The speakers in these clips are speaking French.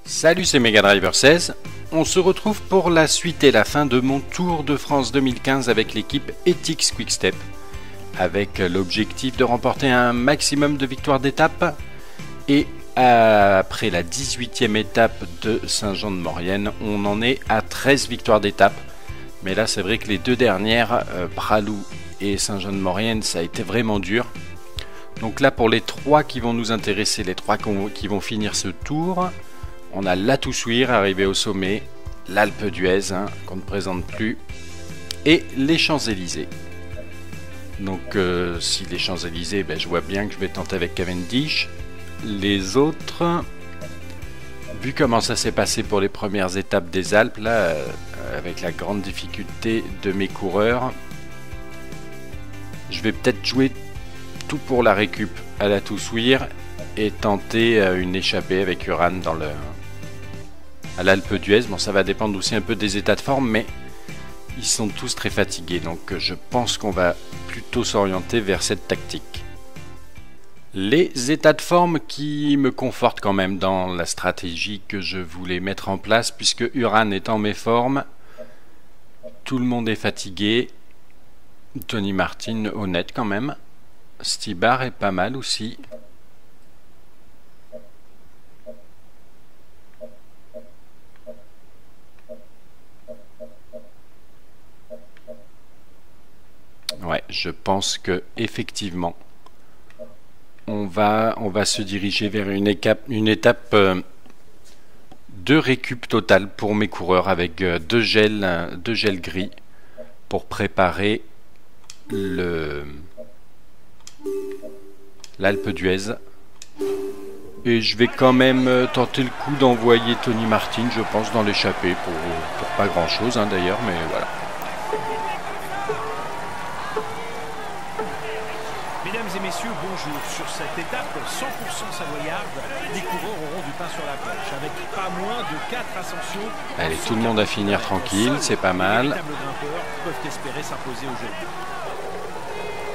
Salut, c'est Megadriver 16. On se retrouve pour la suite et la fin de mon Tour de France 2015 avec l'équipe Ethics Quick-Step, avec l'objectif de remporter un maximum de victoires d'étape. Et après la 18e étape de Saint-Jean-de-Maurienne, on en est à 13 victoires d'étape. Mais là, c'est vrai que les deux dernières, Pralou et Saint-Jean-de-Maurienne, ça a été vraiment dur. Donc là, pour les trois qui vont nous intéresser, les trois qui vont finir ce tour, on a la Toussuire arrivé au sommet, l'Alpe d'Huez qu'on ne présente plus, et les Champs-Élysées. Donc si les Champs-Élysées, je vois bien que je vais tenter avec Cavendish. Les autres, vu comment ça s'est passé pour les premières étapes des Alpes, là, avec la grande difficulté de mes coureurs, je vais peut-être jouer tout pour la récup à la Toussuire et tenter une échappée avec Uran à l'Alpe d'Huez. Bon, ça va dépendre aussi un peu des états de forme, mais ils sont tous très fatigués, donc je pense qu'on va plutôt s'orienter vers cette tactique. Les états de forme qui me confortent quand même dans la stratégie que je voulais mettre en place, puisque Uran est en méforme, tout le monde est fatigué, Tony Martin honnête quand même, Stybar est pas mal aussi. Ouais, je pense que effectivement, on va se diriger vers une étape de récup totale pour mes coureurs avec deux gels gris pour préparer l'Alpe d'Huez. Et je vais quand même tenter le coup d'envoyer Tony Martin, je pense, dans l'échappée pour pas grand chose d'ailleurs, mais voilà. Mesdames et messieurs, bonjour. Sur cette étape 100% savoyarde, les coureurs auront du pain sur la planche, avec pas moins de 4 ascensions. Allez, tout le monde à finir tranquille, c'est pas mal. Les véritables grimpeurs peuvent espérer s'imposer aujourd'hui.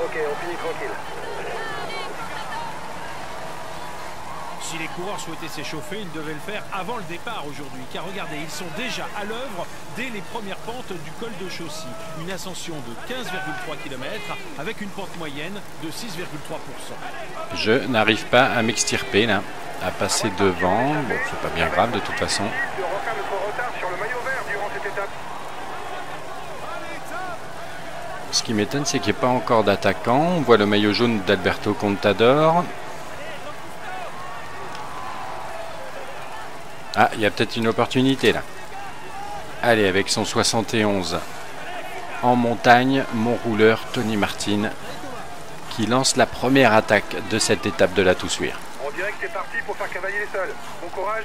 Ok, on finit tranquille. Si les coureurs souhaitaient s'échauffer, ils devaient le faire avant le départ aujourd'hui, car regardez, ils sont déjà à l'œuvre dès les premières pentes du col de Chaussy. Une ascension de 15,3 km avec une pente moyenne de 6,3%. Je n'arrive pas à m'extirper là, à passer devant. Bon, c'est pas bien grave de toute façon. Tu refermes notre retard sur le maillot vert durant cette étape. Ce qui m'étonne, c'est qu'il n'y ait pas encore d'attaquant. On voit le maillot jaune d'Alberto Contador. Ah, il y a peut-être une opportunité là. Allez, avec son 71 en montagne, mon rouleur Tony Martin qui lance la première attaque de cette étape de la Toussuire. On dirait que t'es parti pour faire cavalier les sols. Bon courage.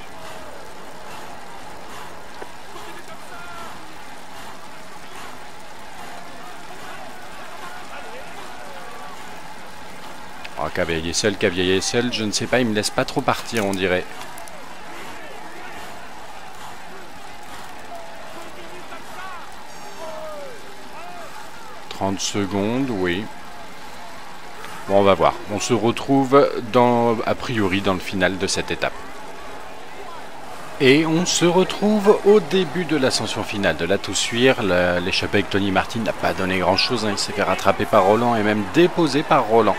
Oh, cavalier seul, je ne sais pas, il me laisse pas trop partir, on dirait. « 30 secondes, oui. » Bon, on va voir. On se retrouve a priori dans le final de cette étape. Et on se retrouve au début de l'ascension finale de la Toussuire. L'échappée avec Tony Martin n'a pas donné grand-chose. Il s'est fait rattraper par Roland et même déposé par Roland,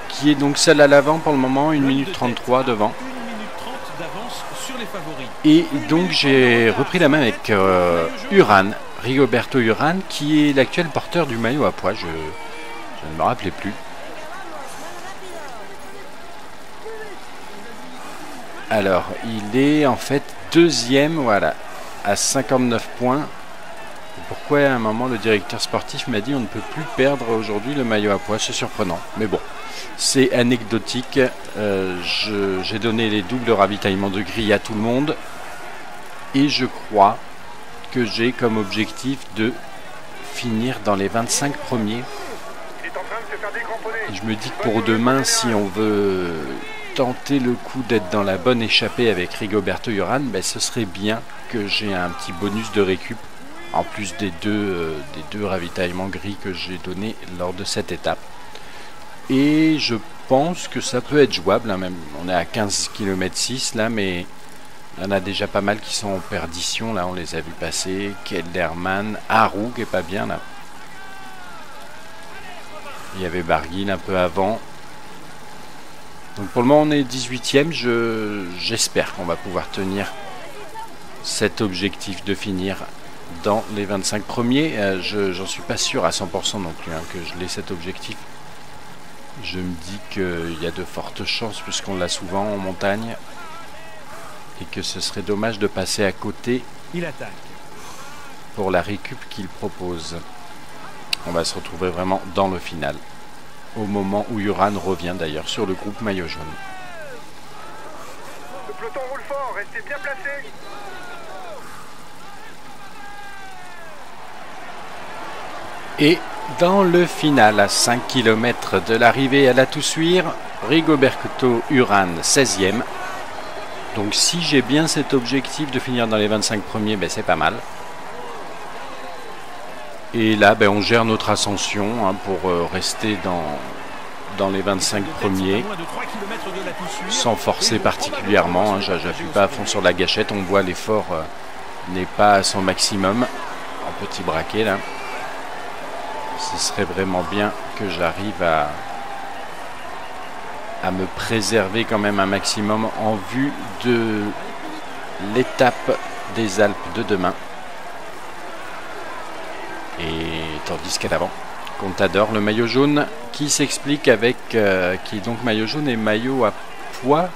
qui est donc seul à l'avant pour le moment, 1 minute 33 devant. 1 minute 30 d'avance sur les favoris. Et donc j'ai repris la main avec Uran, Rigoberto Uran, qui est l'actuel porteur du maillot à pois. Je ne me rappelais plus. Alors, il est en fait deuxième, voilà, à 59 points. Et pourquoi à un moment le directeur sportif m'a dit on ne peut plus perdre aujourd'hui le maillot à pois, c'est surprenant. Mais bon, c'est anecdotique. J'ai donné les doubles ravitaillements de grille à tout le monde. Et je crois que j'ai comme objectif de finir dans les 25 premiers. Il est en train de se faire décramponner. Et je me dis que pour demain, si on veut tenter le coup d'être dans la bonne échappée avec Rigoberto Uran, ce serait bien que j'ai un petit bonus de récup en plus des deux ravitaillements gris que j'ai donnés lors de cette étape. Et je pense que ça peut être jouable, même. On est à 15 km 6 là, mais Il y en a déjà pas mal qui sont en perdition. Là, on les a vus passer. Kellerman, Haru qui est pas bien là. Il y avait Barguil un peu avant. Donc pour le moment, on est 18e. J'espère qu'on va pouvoir tenir cet objectif de finir dans les 25 premiers. J'en suis pas sûr à 100% non plus que je l'ai cet objectif. Je me dis qu'il y a de fortes chances puisqu'on l'a souvent en montagne et que ce serait dommage de passer à côté. Il attaque Pour la récup qu'il propose. On va se retrouver vraiment dans le final. Au moment où Uran revient d'ailleurs sur le groupe maillot jaune. Le peloton roule fort, restez bien placés. Et dans le final, à 5 km de l'arrivée à la Toussuire, Rigoberto Uran 16e. Donc si j'ai bien cet objectif de finir dans les 25 premiers, ben c'est pas mal. Et là, ben, on gère notre ascension pour rester dans les 25 premiers, sans forcer particulièrement. J'appuie pas à fond sur la gâchette, on voit l'effort n'est pas à son maximum. En petit braquet là. Ce serait vraiment bien que j'arrive à me préserver quand même un maximum en vue de l'étape des Alpes de demain. Et tandis qu'à l'avant, Contador, le maillot jaune, qui s'explique avec, qui est donc maillot jaune et maillot à poids.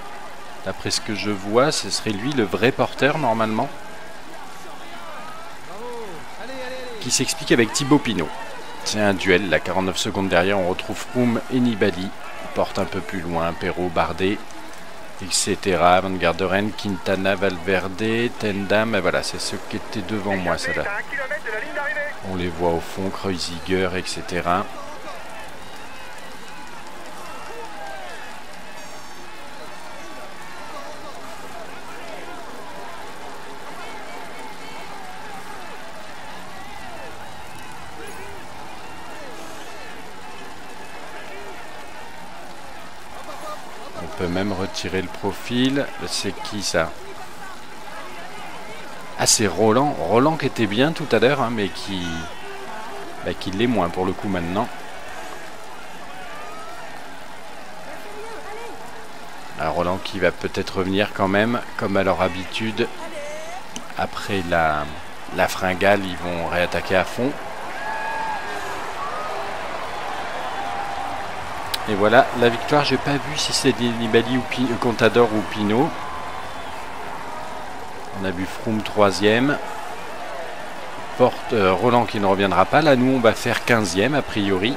D'après ce que je vois, ce serait lui le vrai porteur normalement. Qui s'explique avec Thibaut Pinot. C'est un duel, là, 49 secondes derrière, on retrouve Froome et Nibali. Porte un peu plus loin, Perrault, Bardet, etc. Van Garderen, Quintana, Valverde, Tendam, et voilà, c'est ceux qui étaient devant moi, ça là. On les voit au fond, Kreuziger, etc. On peut même retirer le profil. C'est qui ça? Ah, c'est Roland. Roland qui était bien tout à l'heure, mais qui l'est moins pour le coup maintenant. Alors Roland qui va peut-être revenir quand même, comme à leur habitude. Après la fringale, ils vont réattaquer à fond. Et voilà, la victoire, j'ai pas vu si c'est Nibali ou Contador ou Pinot. On a vu Froome 3e. Roland qui ne reviendra pas. Là, nous, on va faire 15e a priori.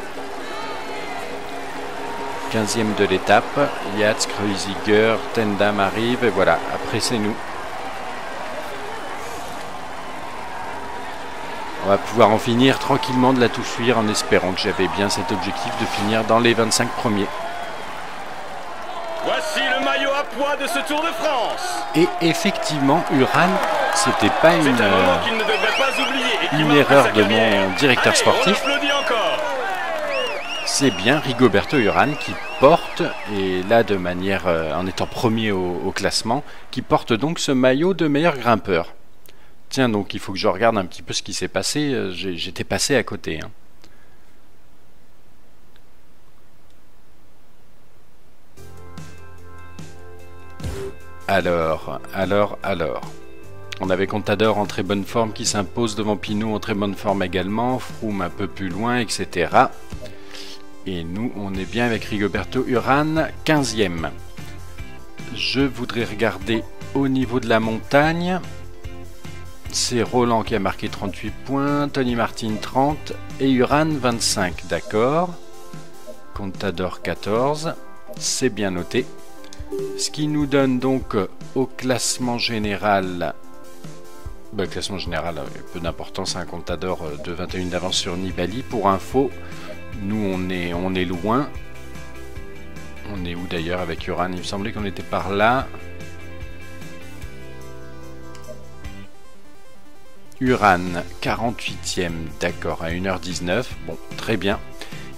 15e de l'étape. Yates, Kreuziger, Tendam arrive. Et voilà, après c'est nous. On va pouvoir en finir tranquillement de la Toussuire en espérant que j'avais bien cet objectif de finir dans les 25 premiers. Voici le maillot à poids de ce Tour de France. Et effectivement, Uran, c'était pas une erreur de mon directeur sportif. C'est bien Rigoberto Uran qui porte, et là de manière, en étant premier au classement, qui porte donc ce maillot de meilleur grimpeur. Tiens, donc il faut que je regarde un petit peu ce qui s'est passé. J'étais passé à côté. Alors. On avait Contador en très bonne forme qui s'impose devant Pinot en très bonne forme également. Froome un peu plus loin, etc. Et nous, on est bien avec Rigoberto Uran, 15e. Je voudrais regarder au niveau de la montagne. C'est Roland qui a marqué 38 points, Tony Martin 30 et Uran 25, d'accord. Contador 14, c'est bien noté. Ce qui nous donne donc au classement général, classement général, peu d'importance, un Contador de 21 d'avance sur Nibali. Pour info, nous on est loin. On est où d'ailleurs avec Uran? Il me semblait qu'on était par là. Uran, 48e, d'accord, à 1h19, bon, très bien.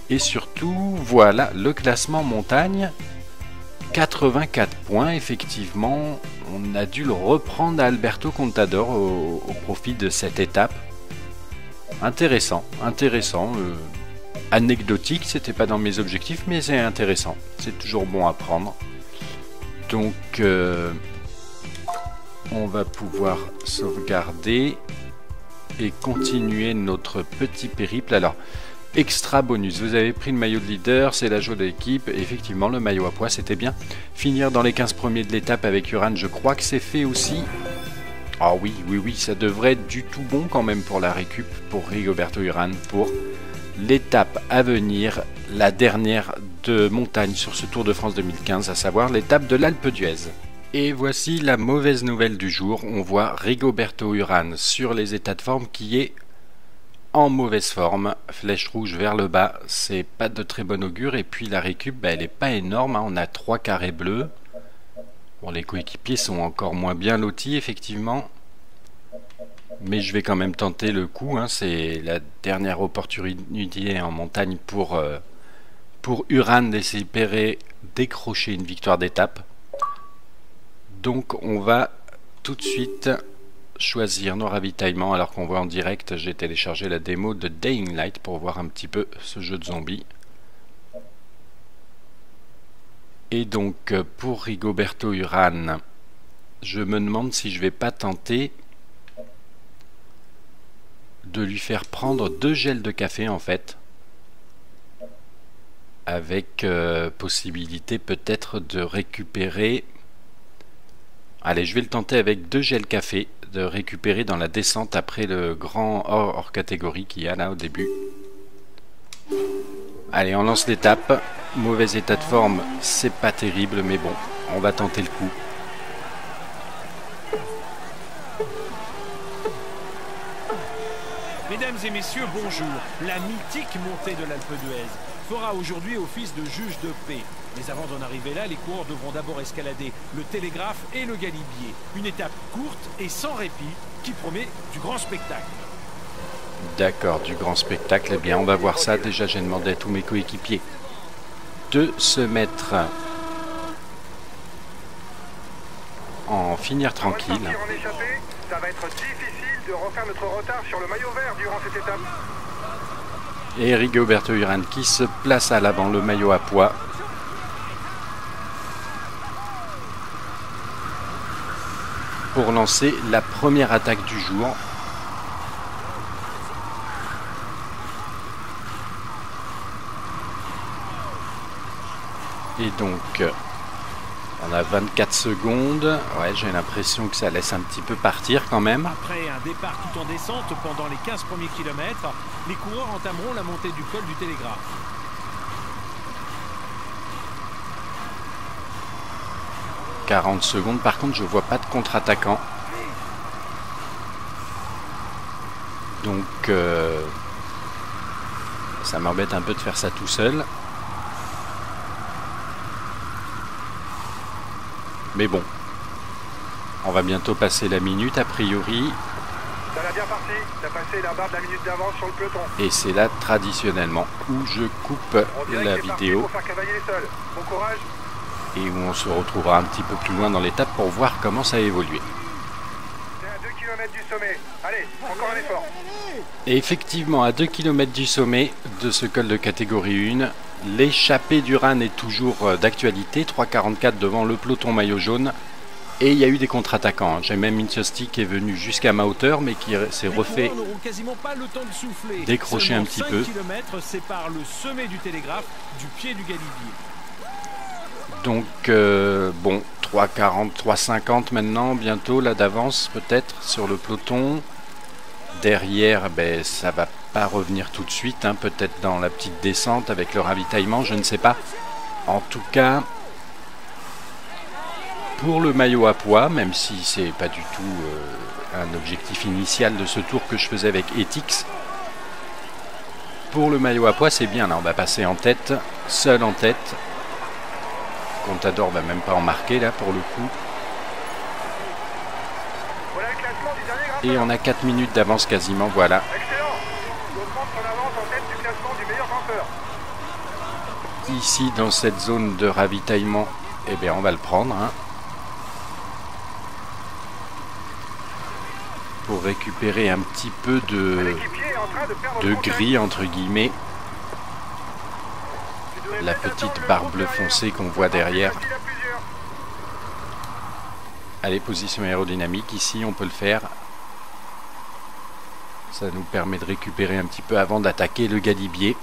Et surtout, voilà le classement montagne. 84 points, effectivement, on a dû le reprendre à Alberto Contador au profit de cette étape. Intéressant, anecdotique, c'était pas dans mes objectifs, mais c'est intéressant, c'est toujours bon à prendre. Donc, on va pouvoir sauvegarder et continuer notre petit périple. Alors, extra bonus, vous avez pris le maillot de leader, c'est la joie de l'équipe. Effectivement, le maillot à pois, c'était bien. Finir dans les 15 premiers de l'étape avec Uran, je crois que c'est fait aussi. Ah oui, ça devrait être du tout bon quand même pour la récup, pour Rigoberto Uran, pour l'étape à venir, la dernière de montagne sur ce Tour de France 2015, à savoir l'étape de l'Alpe d'Huez. Et voici la mauvaise nouvelle du jour, on voit Rigoberto Uran sur les états de forme qui est en mauvaise forme, flèche rouge vers le bas, c'est pas de très bon augure. Et puis la récup, elle est pas énorme, hein. On a 3 carrés bleus. Bon, les coéquipiers sont encore moins bien lotis, effectivement. Mais je vais quand même tenter le coup, hein. C'est la dernière opportunité en montagne pour Uran d'espérer décrocher une victoire d'étape. Donc on va tout de suite choisir nos ravitaillements, alors qu'on voit en direct, j'ai téléchargé la démo de Dying Light pour voir un petit peu ce jeu de zombies. Et donc pour Rigoberto Uran, je me demande si je vais pas tenter de lui faire prendre 2 gels de café en fait, avec possibilité peut-être de récupérer. Allez, je vais le tenter avec 2 gels café, de récupérer dans la descente après le grand hors catégorie qu'il y a là au début. Allez, on lance l'étape. Mauvais état de forme, c'est pas terrible, mais bon, on va tenter le coup. Mesdames et messieurs, bonjour. La mythique montée de l'Alpe d'Huez fera aujourd'hui office de juge de paix. Mais avant d'en arriver là, les coureurs devront d'abord escalader le Télégraphe et le Galibier. Une étape courte et sans répit qui promet du grand spectacle. D'accord, du grand spectacle. Eh bien, on va voir ça. Déjà, j'ai demandé à tous mes coéquipiers de se mettre en finir tranquille. Ça va être difficile de refaire notre retard sur le maillot vert durant cette étape. Et Rigoberto Uran qui se place à l'avant, le maillot à pois. Pour lancer la première attaque du jour. Et donc, on a 24 secondes. Ouais, j'ai l'impression que ça laisse un petit peu partir quand même. Après un départ tout en descente pendant les 15 premiers kilomètres, les coureurs entameront la montée du col du Télégraphe. « 40 secondes. Par contre, je vois pas de contre-attaquant. Donc, ça m'embête un peu de faire ça tout seul. Mais bon, on va bientôt passer la minute a priori. Ça l'a bien parti, t'as passé la barre de la minute d'avance sur le peloton. Et c'est là traditionnellement où je coupe la vidéo. Pour faire cavaler les sols. Bon courage. Et où on se retrouvera un petit peu plus loin dans l'étape pour voir comment ça a évolué. C'est à 2 km du sommet. Allez, encore un effort. Et effectivement, à 2 km du sommet de ce col de catégorie 1, l'échappée d'Uran est toujours d'actualité. 3,44 devant le peloton maillot jaune. Et il y a eu des contre-attaquants. J'ai même Minciosti qui est venu jusqu'à ma hauteur, mais qui s'est refait décrocher un petit peu. 5 km séparent le sommet du Télégraphe du pied du Galibier. Donc, bon, 3,40, 3,50 maintenant, bientôt, là d'avance peut-être sur le peloton. Derrière, ben, ça va pas revenir tout de suite, hein, peut-être dans la petite descente avec le ravitaillement, je ne sais pas. En tout cas, pour le maillot à pois, même si c'est pas du tout un objectif initial de ce tour que je faisais avec Etix, pour le maillot à pois, c'est bien, là, on va passer en tête, seul en tête. Contador va même pas en marquer là pour le coup. Voilà le classement du dernier grimpeur. Et on a 4 minutes d'avance quasiment, voilà. Excellent. L'Autran prend l'avance en tête du classement du meilleur grimpeur. Ici dans cette zone de ravitaillement Eh bien, on va le prendre, hein, pour récupérer un petit peu de gris, entre guillemets. La petite barre bleu foncé qu'on voit derrière. Allez, position aérodynamique, ici on peut le faire. Ça nous permet de récupérer un petit peu avant d'attaquer le galibier.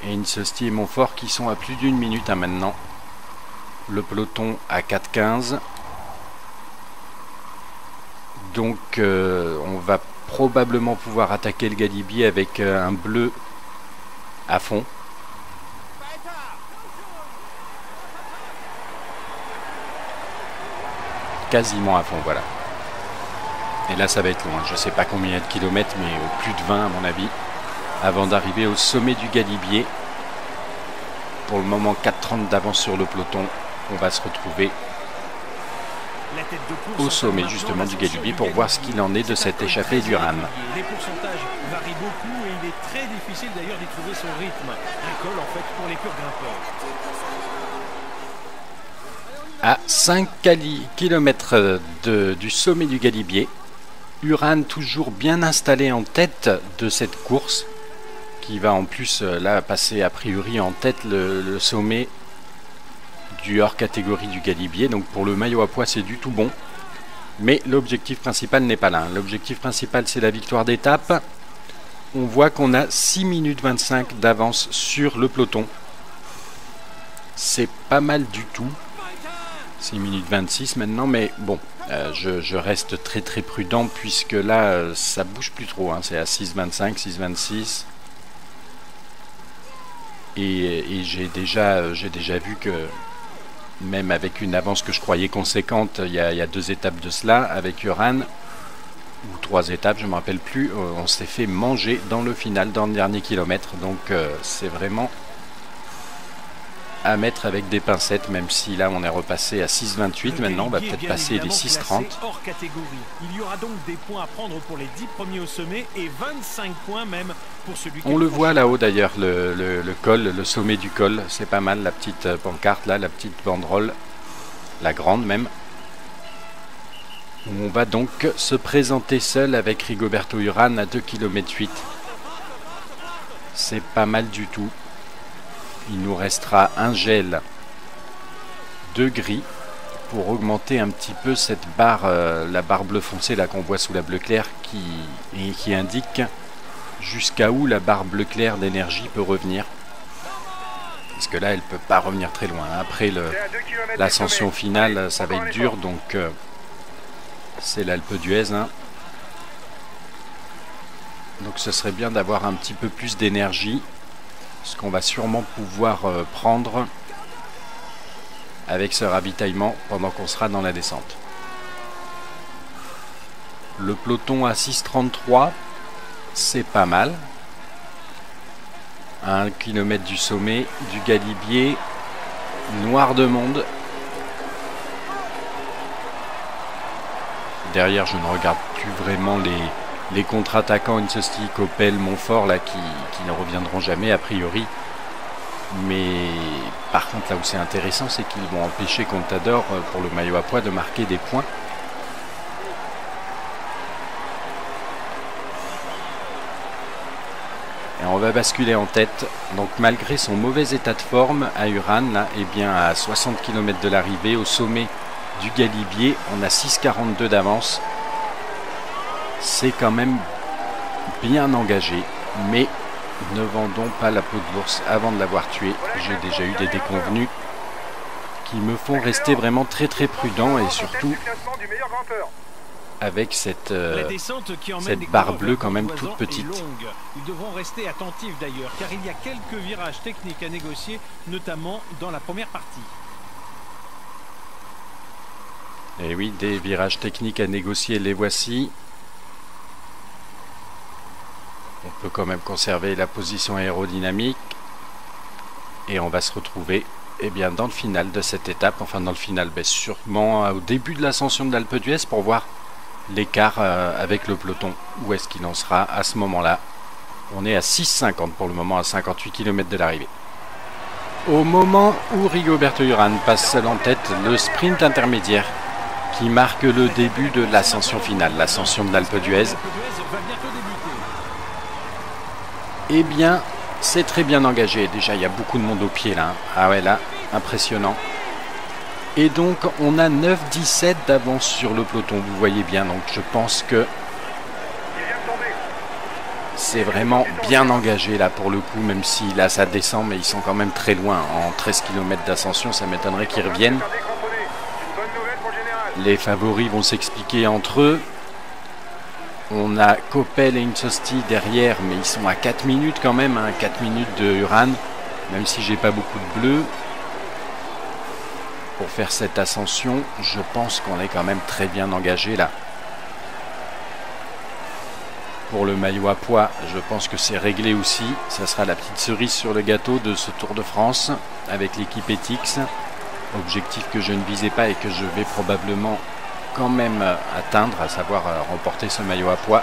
Et Insosti et Montfort qui sont à plus d'1 minute maintenant. Le peloton à 4,15. Donc on va probablement pouvoir attaquer le galibier avec un bleu à fond. Quasiment à fond, voilà. Et là ça va être loin, je sais pas combien il y a de kilomètres, mais plus de 20 à mon avis, avant d'arriver au sommet du galibier. Pour le moment 4,30 d'avance sur le peloton. On va se retrouver au sommet justement du galibier pour voir ce qu'il en est de cette échappée d'Uran. Les pourcentages varient beaucoup et il est très difficile d'ailleurs d'y trouver son rythme. Un col en fait pour les purs grimpeurs. À 5 km du sommet du galibier, Uran toujours bien installé en tête de cette course, qui va en plus là passer a priori en tête le sommet du hors catégorie du galibier. Donc pour le maillot à pois c'est du tout bon, mais l'objectif principal n'est pas là. L'objectif principal c'est la victoire d'étape. On voit qu'on a 6 minutes 25 d'avance sur le peloton. C'est pas mal du tout. 6 minutes 26 maintenant, mais bon, je reste très très prudent puisque là ça bouge plus trop, hein. C'est à 6,25, 6,26 et j'ai déjà vu que même avec une avance que je croyais conséquente il y a 2 étapes de cela avec Uran, ou 3 étapes, je ne me rappelle plus, on s'est fait manger dans le final, dans le dernier kilomètre, donc c'est vraiment à mettre avec des pincettes, même si là on est repassé à 6,28. Maintenant on va peut-être passer les 6,30. Hors catégorie. Il y aura donc des points à prendre pour les 10 premiers au sommet et 25 points même pour celui qui... On le voit là-haut d'ailleurs, le col, le sommet du col, c'est pas mal, la petite pancarte là, la petite banderole, la grande même. On va donc se présenter seul avec Rigoberto Uran à 2,8 km. C'est pas mal du tout. Il nous restera un gel de gris pour augmenter un petit peu cette barre, la barre bleu foncé là qu'on voit sous la bleu clair qui indique jusqu'à où la barre bleu clair d'énergie peut revenir. Parce que là elle peut pas revenir très loin. Après l'ascension finale ça va être dur, donc c'est l'Alpe d'Huez, hein. Donc ce serait bien d'avoir un petit peu plus d'énergie. Ce qu'on va sûrement pouvoir prendre avec ce ravitaillement pendant qu'on sera dans la descente. Le peloton à 6,33, c'est pas mal. À 1 km du sommet du galibier, noir de monde. Derrière, je ne regarde plus vraiment les contre-attaquants Insosti, Coppel, Montfort là qui ne reviendront jamais a priori. Mais par contre là où c'est intéressant, c'est qu'ils vont empêcher Contador pour le maillot à pois de marquer des points. Et on va basculer en tête. Donc malgré son mauvais état de forme à Uran, là, et bien à 60 km de l'arrivée au sommet du galibier, on a 6,42 d'avance. C'est quand même bien engagé, mais ne vendons pas la peau de l'ours avant de l'avoir tué. J'ai déjà eu des déconvenus qui me font rester vraiment très très prudent, et surtout avec cette barre bleue quand même toute petite. Ils devront rester attentifs d'ailleurs, car il y a quelques virages techniques à négocier, notamment dans la première partie. Et oui, des virages techniques à négocier, les voici. On peut quand même conserver la position aérodynamique. Et on va se retrouver bien, dans le final de cette étape. Enfin dans le final, sûrement au début de l'ascension de l'Alpe d'Huez pour voir l'écart avec le peloton. Où est-ce qu'il en sera à ce moment-là? On est à 6,50 pour le moment, à 58 km de l'arrivée. Au moment où Rigoberto Urán passe seul en tête, le sprint intermédiaire qui marque le début de l'ascension finale, l'ascension de l'Alpe d'Huez. Eh bien, c'est très bien engagé. Déjà, il y a beaucoup de monde au pied là. Ah ouais, là, impressionnant. Et donc, on a 9-17 d'avance sur le peloton. Vous voyez bien, donc je pense que c'est vraiment bien engagé là pour le coup, même si là ça descend, mais ils sont quand même très loin. En 13 km d'ascension, ça m'étonnerait qu'ils reviennent. Les favoris vont s'expliquer entre eux. On a Coppel et Insosti derrière, mais ils sont à 4 minutes quand même, hein, 4 minutes de Urán, même si j'ai pas beaucoup de bleu. Pour faire cette ascension, je pense qu'on est quand même très bien engagé là. Pour le maillot à pois, je pense que c'est réglé aussi. Ça sera la petite cerise sur le gâteau de ce Tour de France avec l'équipe Etix. Objectif que je ne visais pas et que je vais probablement quand même atteindre, à savoir remporter ce maillot à pois.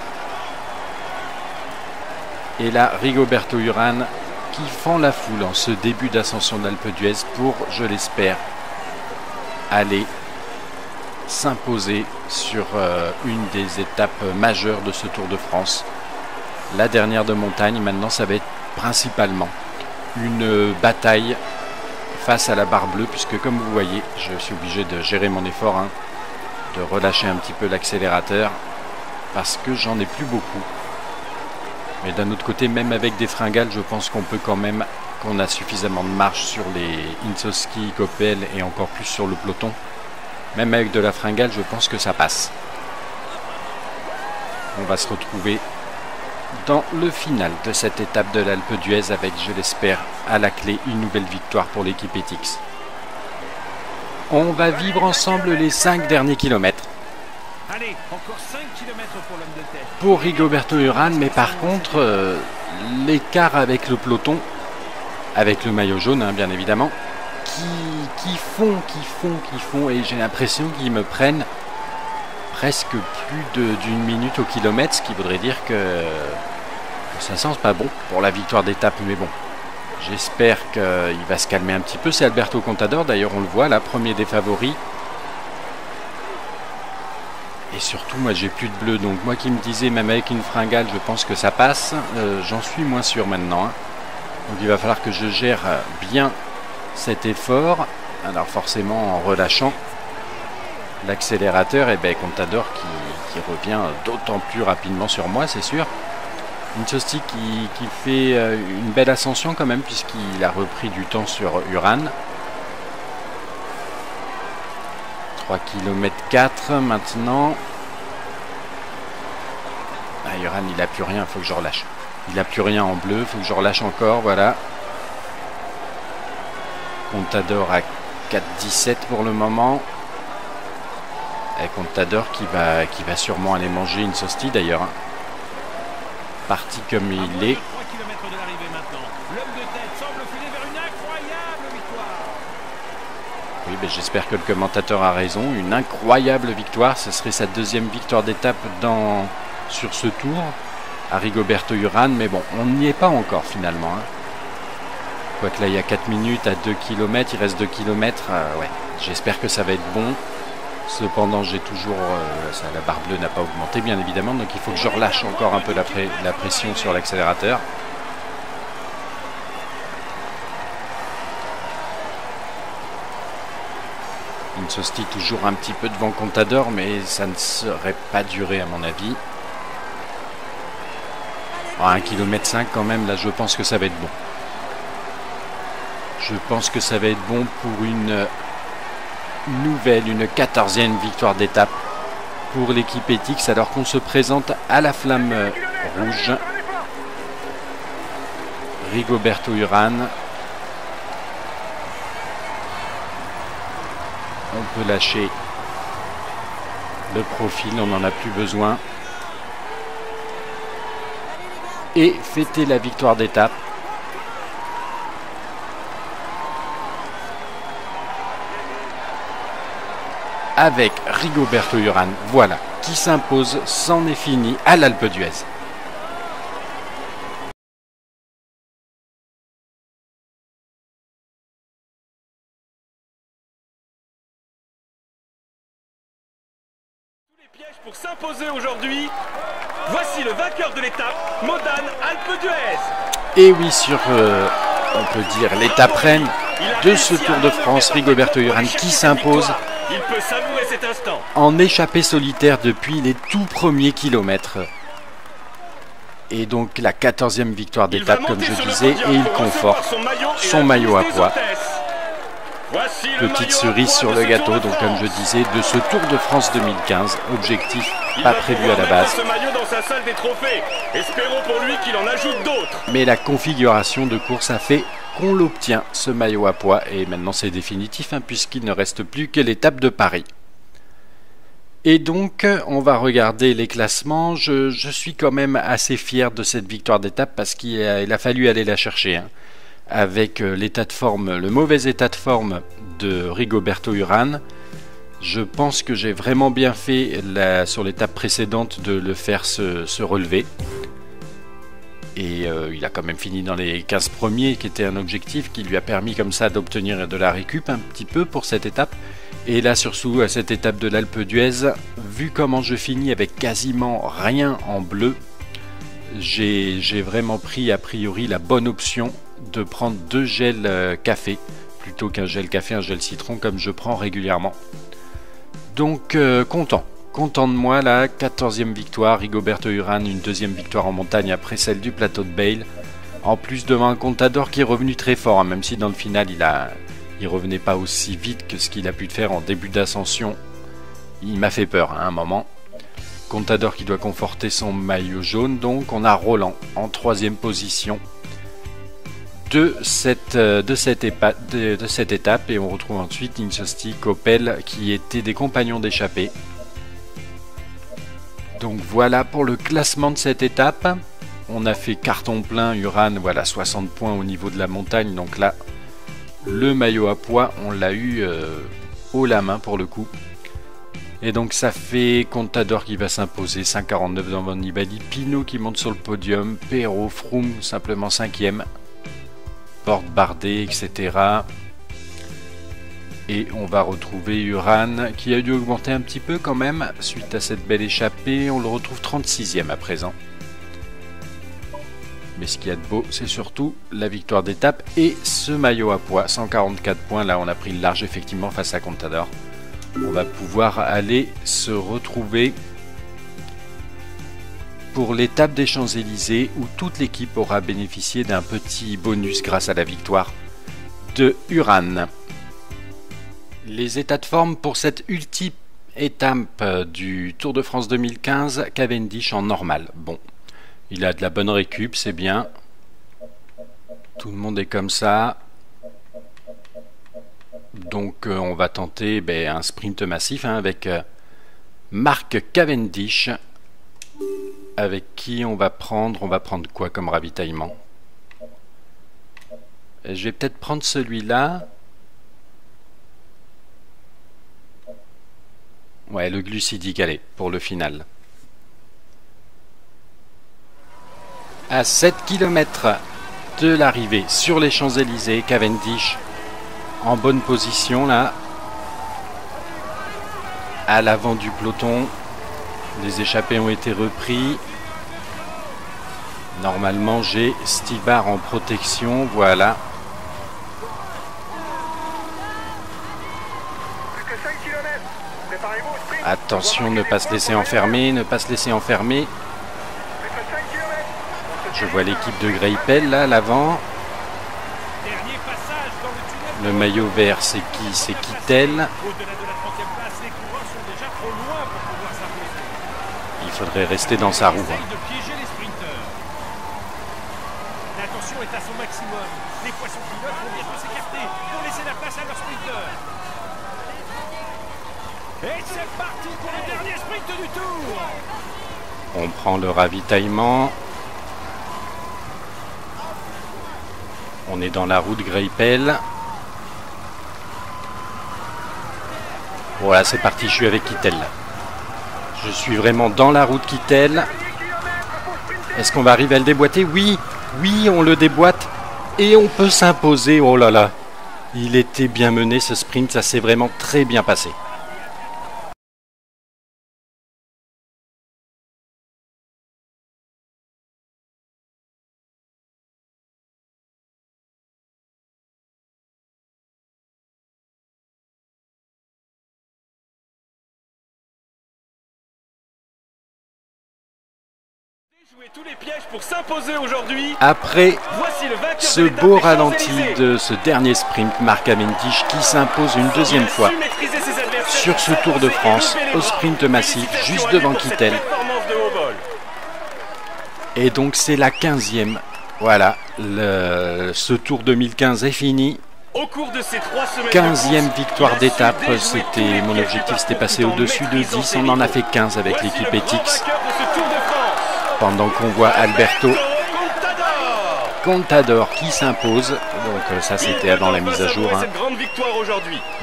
Et là, Rigoberto Urán qui fend la foule en ce début d'ascension d'Alpe d'Huez pour, je l'espère, aller s'imposer sur une des étapes majeures de ce Tour de France. La dernière de montagne, maintenant ça va être principalement une bataille face à la barre bleue, puisque comme vous voyez, je suis obligé de gérer mon effort, hein, de relâcher un petit peu l'accélérateur, parce que j'en ai plus beaucoup. Mais d'un autre côté, même avec des fringales, je pense qu'on peut quand même, qu'on a suffisamment de marge sur les Insosti, Coppel et encore plus sur le peloton. Même avec de la fringale, je pense que ça passe. On va se retrouver dans le final de cette étape de l'Alpe d'Huez avec, je l'espère, à la clé, une nouvelle victoire pour l'équipe Etix. On va vivre ensemble les 5 derniers kilomètres. Allez, encore 5 km pour l'homme de tête. Pour Rigoberto Urán, mais par contre, l'écart avec le peloton, avec le maillot jaune, hein, bien évidemment, qui font, et j'ai l'impression qu'ils me prennent presque plus d'une minute au kilomètre, ce qui voudrait dire que ça sent pas bon pour la victoire d'étape, mais bon, j'espère qu'il va se calmer un petit peu. C'est Alberto Contador, d'ailleurs on le voit là, premier des favoris. Et surtout, moi j'ai plus de bleu, donc moi qui me disais même avec une fringale je pense que ça passe, j'en suis moins sûr maintenant, hein. Donc il va falloir que je gère bien cet effort, alors forcément en relâchant l'accélérateur, et ben Contador qui revient d'autant plus rapidement sur moi, c'est sûr. Insosti qui fait une belle ascension quand même, puisqu'il a repris du temps sur Urán. 3 km 4 maintenant. Ah, Urán il n'a plus rien, il faut que je relâche. Il n'a plus rien en bleu, il faut que je relâche encore, voilà. Contador à 4,17 pour le moment. Et Contador qui va sûrement aller manger Insosti d'ailleurs, hein. Parti comme il est. 3 km de l'arrivée maintenant. L'homme de tête semble filer vers une incroyable victoire. Oui, ben j'espère que le commentateur a raison. Une incroyable victoire. Ce serait sa deuxième victoire d'étape sur ce tour à Rigoberto Urán. Mais bon, on n'y est pas encore finalement, hein. Quoique là, il y a 4 minutes à 2 km. Il reste 2 km. Ouais, j'espère que ça va être bon. Cependant, j'ai toujours... la barre bleue n'a pas augmenté, bien évidemment. Donc il faut que je relâche encore un peu la pression sur l'accélérateur. Insosti toujours un petit peu devant Contador, mais ça ne serait pas duré à mon avis. 1,5 km quand même, là je pense que ça va être bon. Je pense que ça va être bon pour une nouvelle, une 14e victoire d'étape pour l'équipe Etix, alors qu'on se présente à la flamme rouge. Rigoberto Urán. On peut lâcher le profil, on n'en a plus besoin. Et fêter la victoire d'étape. Avec Rigoberto Urán, voilà, qui s'impose, c'en est fini à l'Alpe d'Huez. Les pièges pour s'imposer aujourd'hui. Voici le vainqueur de l'étape, Modane Alpe d'Huez. Et oui, sur, on peut dire, l'étape reine de ce Tour de France, Rigoberto Urán qui s'impose Il peut savourer cet instant. en échappée solitaire depuis les tout premiers kilomètres. Et donc la 14e victoire d'étape, comme je disais, et il conforte son maillot à pois. Petite cerise sur le gâteau, donc comme je disais, de ce Tour de France 2015. Objectif pas prévu à la base. Ce maillot dans sa salle des trophées. Espérons pour lui qu'il en ajoute d'autres. Mais la configuration de course a fait qu'on l'obtient, ce maillot à pois. Et maintenant c'est définitif, hein, puisqu'il ne reste plus que l'étape de Paris. Et donc, on va regarder les classements. Je suis quand même assez fier de cette victoire d'étape parce qu'il a fallu aller la chercher, hein. Avec l'état de forme, le mauvais état de forme de Rigoberto Urán, je pense que j'ai vraiment bien fait sur l'étape précédente de le faire se relever. Et il a quand même fini dans les 15 premiers, qui était un objectif qui lui a permis comme ça d'obtenir de la récup un petit peu pour cette étape. Et là, surtout à cette étape de l'Alpe d'Huez, vu comment je finis avec quasiment rien en bleu, j'ai vraiment pris a priori la bonne option de prendre 2 gels café plutôt qu'un gel café, un gel citron comme je prends régulièrement. Donc content de moi, la 14e victoire, Rigoberto Urán, une 2e victoire en montagne après celle du plateau de Bayle. En plus devant un Contador qui est revenu très fort, hein, même si dans le final il revenait pas aussi vite que ce qu'il a pu faire en début d'ascension. Il m'a fait peur, hein, à un moment. Contador qui doit conforter son maillot jaune, donc on a Roland en 3e position de cette étape, et on retrouve ensuite Insosti, Coppel qui étaient des compagnons d'échappée. Donc voilà pour le classement de cette étape. On a fait carton plein, Urán, voilà 60 points au niveau de la montagne, donc là le maillot à pois on l'a eu haut la main pour le coup. Et donc ça fait Contador qui va s'imposer, 5,49 devant Nibali, Pinot qui monte sur le podium, Perrault, Froome simplement 5e, Porte Bardet, etc. Et on va retrouver Urán qui a dû augmenter un petit peu quand même suite à cette belle échappée. On le retrouve 36e à présent. Mais ce qu'il y a de beau, c'est surtout la victoire d'étape et ce maillot à pois, 144 points. Là, on a pris le large effectivement face à Contador. On va pouvoir aller se retrouver pour l'étape des Champs-Élysées où toute l'équipe aura bénéficié d'un petit bonus grâce à la victoire de Urán. Les états de forme pour cette ultime étape du Tour de France 2015, Cavendish en normal. Bon, il a de la bonne récup, c'est bien. Tout le monde est comme ça. Donc on va tenter un sprint massif, hein, avec Mark Cavendish. Avec qui on va prendre quoi comme ravitaillement? Je vais peut-être prendre celui-là. Ouais, le glucidique, allez, pour le final. À 7 km de l'arrivée sur les Champs-Élysées, Cavendish en bonne position là. À l'avant du peloton. Les échappés ont été repris. Normalement, j'ai Stibar en protection, voilà. Attention, ne pas se laisser enfermer, Je vois l'équipe de Greipel là, à l'avant. Le maillot vert, c'est qui? C'est Kittel. Il faudrait rester dans sa roue. L'attention est à son maximum. Les poissons pilotes vont bientôt s'écarter pour laisser la place à leur sprinter. Et c'est parti pour le dernier sprint du tour. On prend le ravitaillement. On est dans la roue de Greipel. Voilà, c'est parti, je suis avec Kittel. Je suis vraiment dans la roue de Kittel. Est-ce qu'on va arriver à le déboîter? Oui, oui, on le déboîte. Et on peut s'imposer. Oh là là. Il était bien mené ce sprint, ça s'est vraiment très bien passé. Tous les pièges pour s'imposer aujourd'hui. Après Voici le vainqueur ce de l'étape beau des ralenti Champs-Élysées. de ce dernier sprint, Mark Cavendish qui s'impose une deuxième fois sur ce Tour de France au sprint massif juste devant Kittel. Et donc c'est la 15e. Voilà, ce Tour 2015 est fini. Au cours de ces 3 semaines 15e victoire d'étape, c'était mon objectif, c'était passer au-dessus de 10, on en a fait 15 avec l'équipe Etix. Pendant qu'on voit Alberto Contador qui s'impose, donc ça c'était avant la mise à jour. Hein.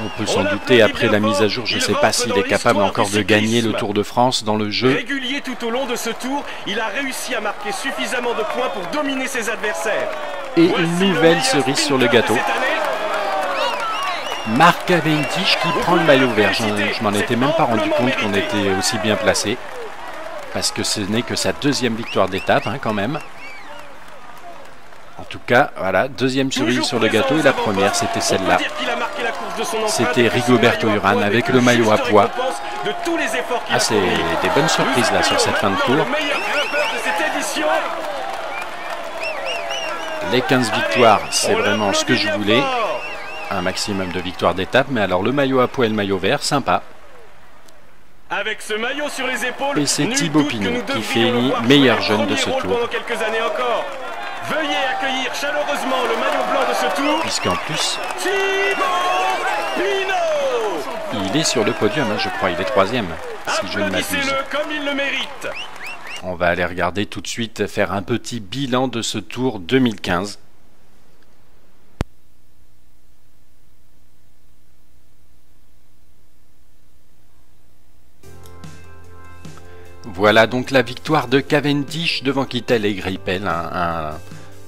On peut s'en douter après la mise à jour, je ne sais pas s'il est capable encore de gagner le Tour de France dans le jeu. Régulier tout au long de ce tour, il a réussi à marquer suffisamment de points pour dominer ses adversaires. Et une nouvelle cerise sur le gâteau. Mark Cavendish qui prend le maillot vert, je m'en étais même pas rendu compte qu'on était aussi bien placé. Parce que ce n'est que sa deuxième victoire d'étape hein, quand même. En tout cas, voilà, deuxième cerise sur le gâteau et la première c'était celle-là. C'était Rigoberto Urán avec le maillot à pois. Ah, c'est des bonnes surprises là sur cette fin de tour. Les 15 victoires, c'est vraiment ce que je voulais. Un maximum de victoires d'étape, mais alors le maillot à pois et le maillot vert, sympa. Avec ce maillot sur les épaules, et c'est Thibaut Pinot qui finit meilleur jeune de ce tour. Veuillez accueillir chaleureusement le maillot blanc de ce tour. Puisqu'en plus, Thibaut Pinot, il est sur le podium, hein, je crois, il est 3e, si je ne m'abuse. Applaudissez-le comme il le mérite. On va aller regarder tout de suite, faire un petit bilan de ce tour 2015. Voilà donc la victoire de Cavendish devant Kittel et Greipel, un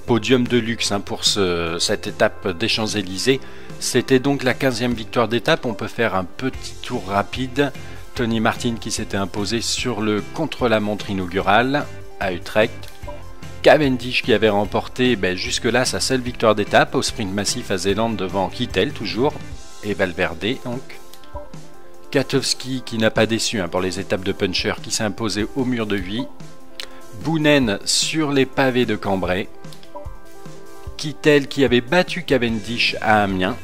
podium de luxe hein, pour cette étape des Champs-Élysées. C'était donc la 15e victoire d'étape, on peut faire un petit tour rapide. Tony Martin qui s'était imposé sur le contre-la-montre inaugural à Utrecht. Cavendish qui avait remporté jusque-là sa seule victoire d'étape au sprint massif à Zélande devant Kittel toujours, et Valverde donc. Katowski qui n'a pas déçu hein, pour les étapes de puncher qui s'est imposé au mur de vie. Boonen sur les pavés de Cambrai. Kittel qui avait battu Cavendish à Amiens.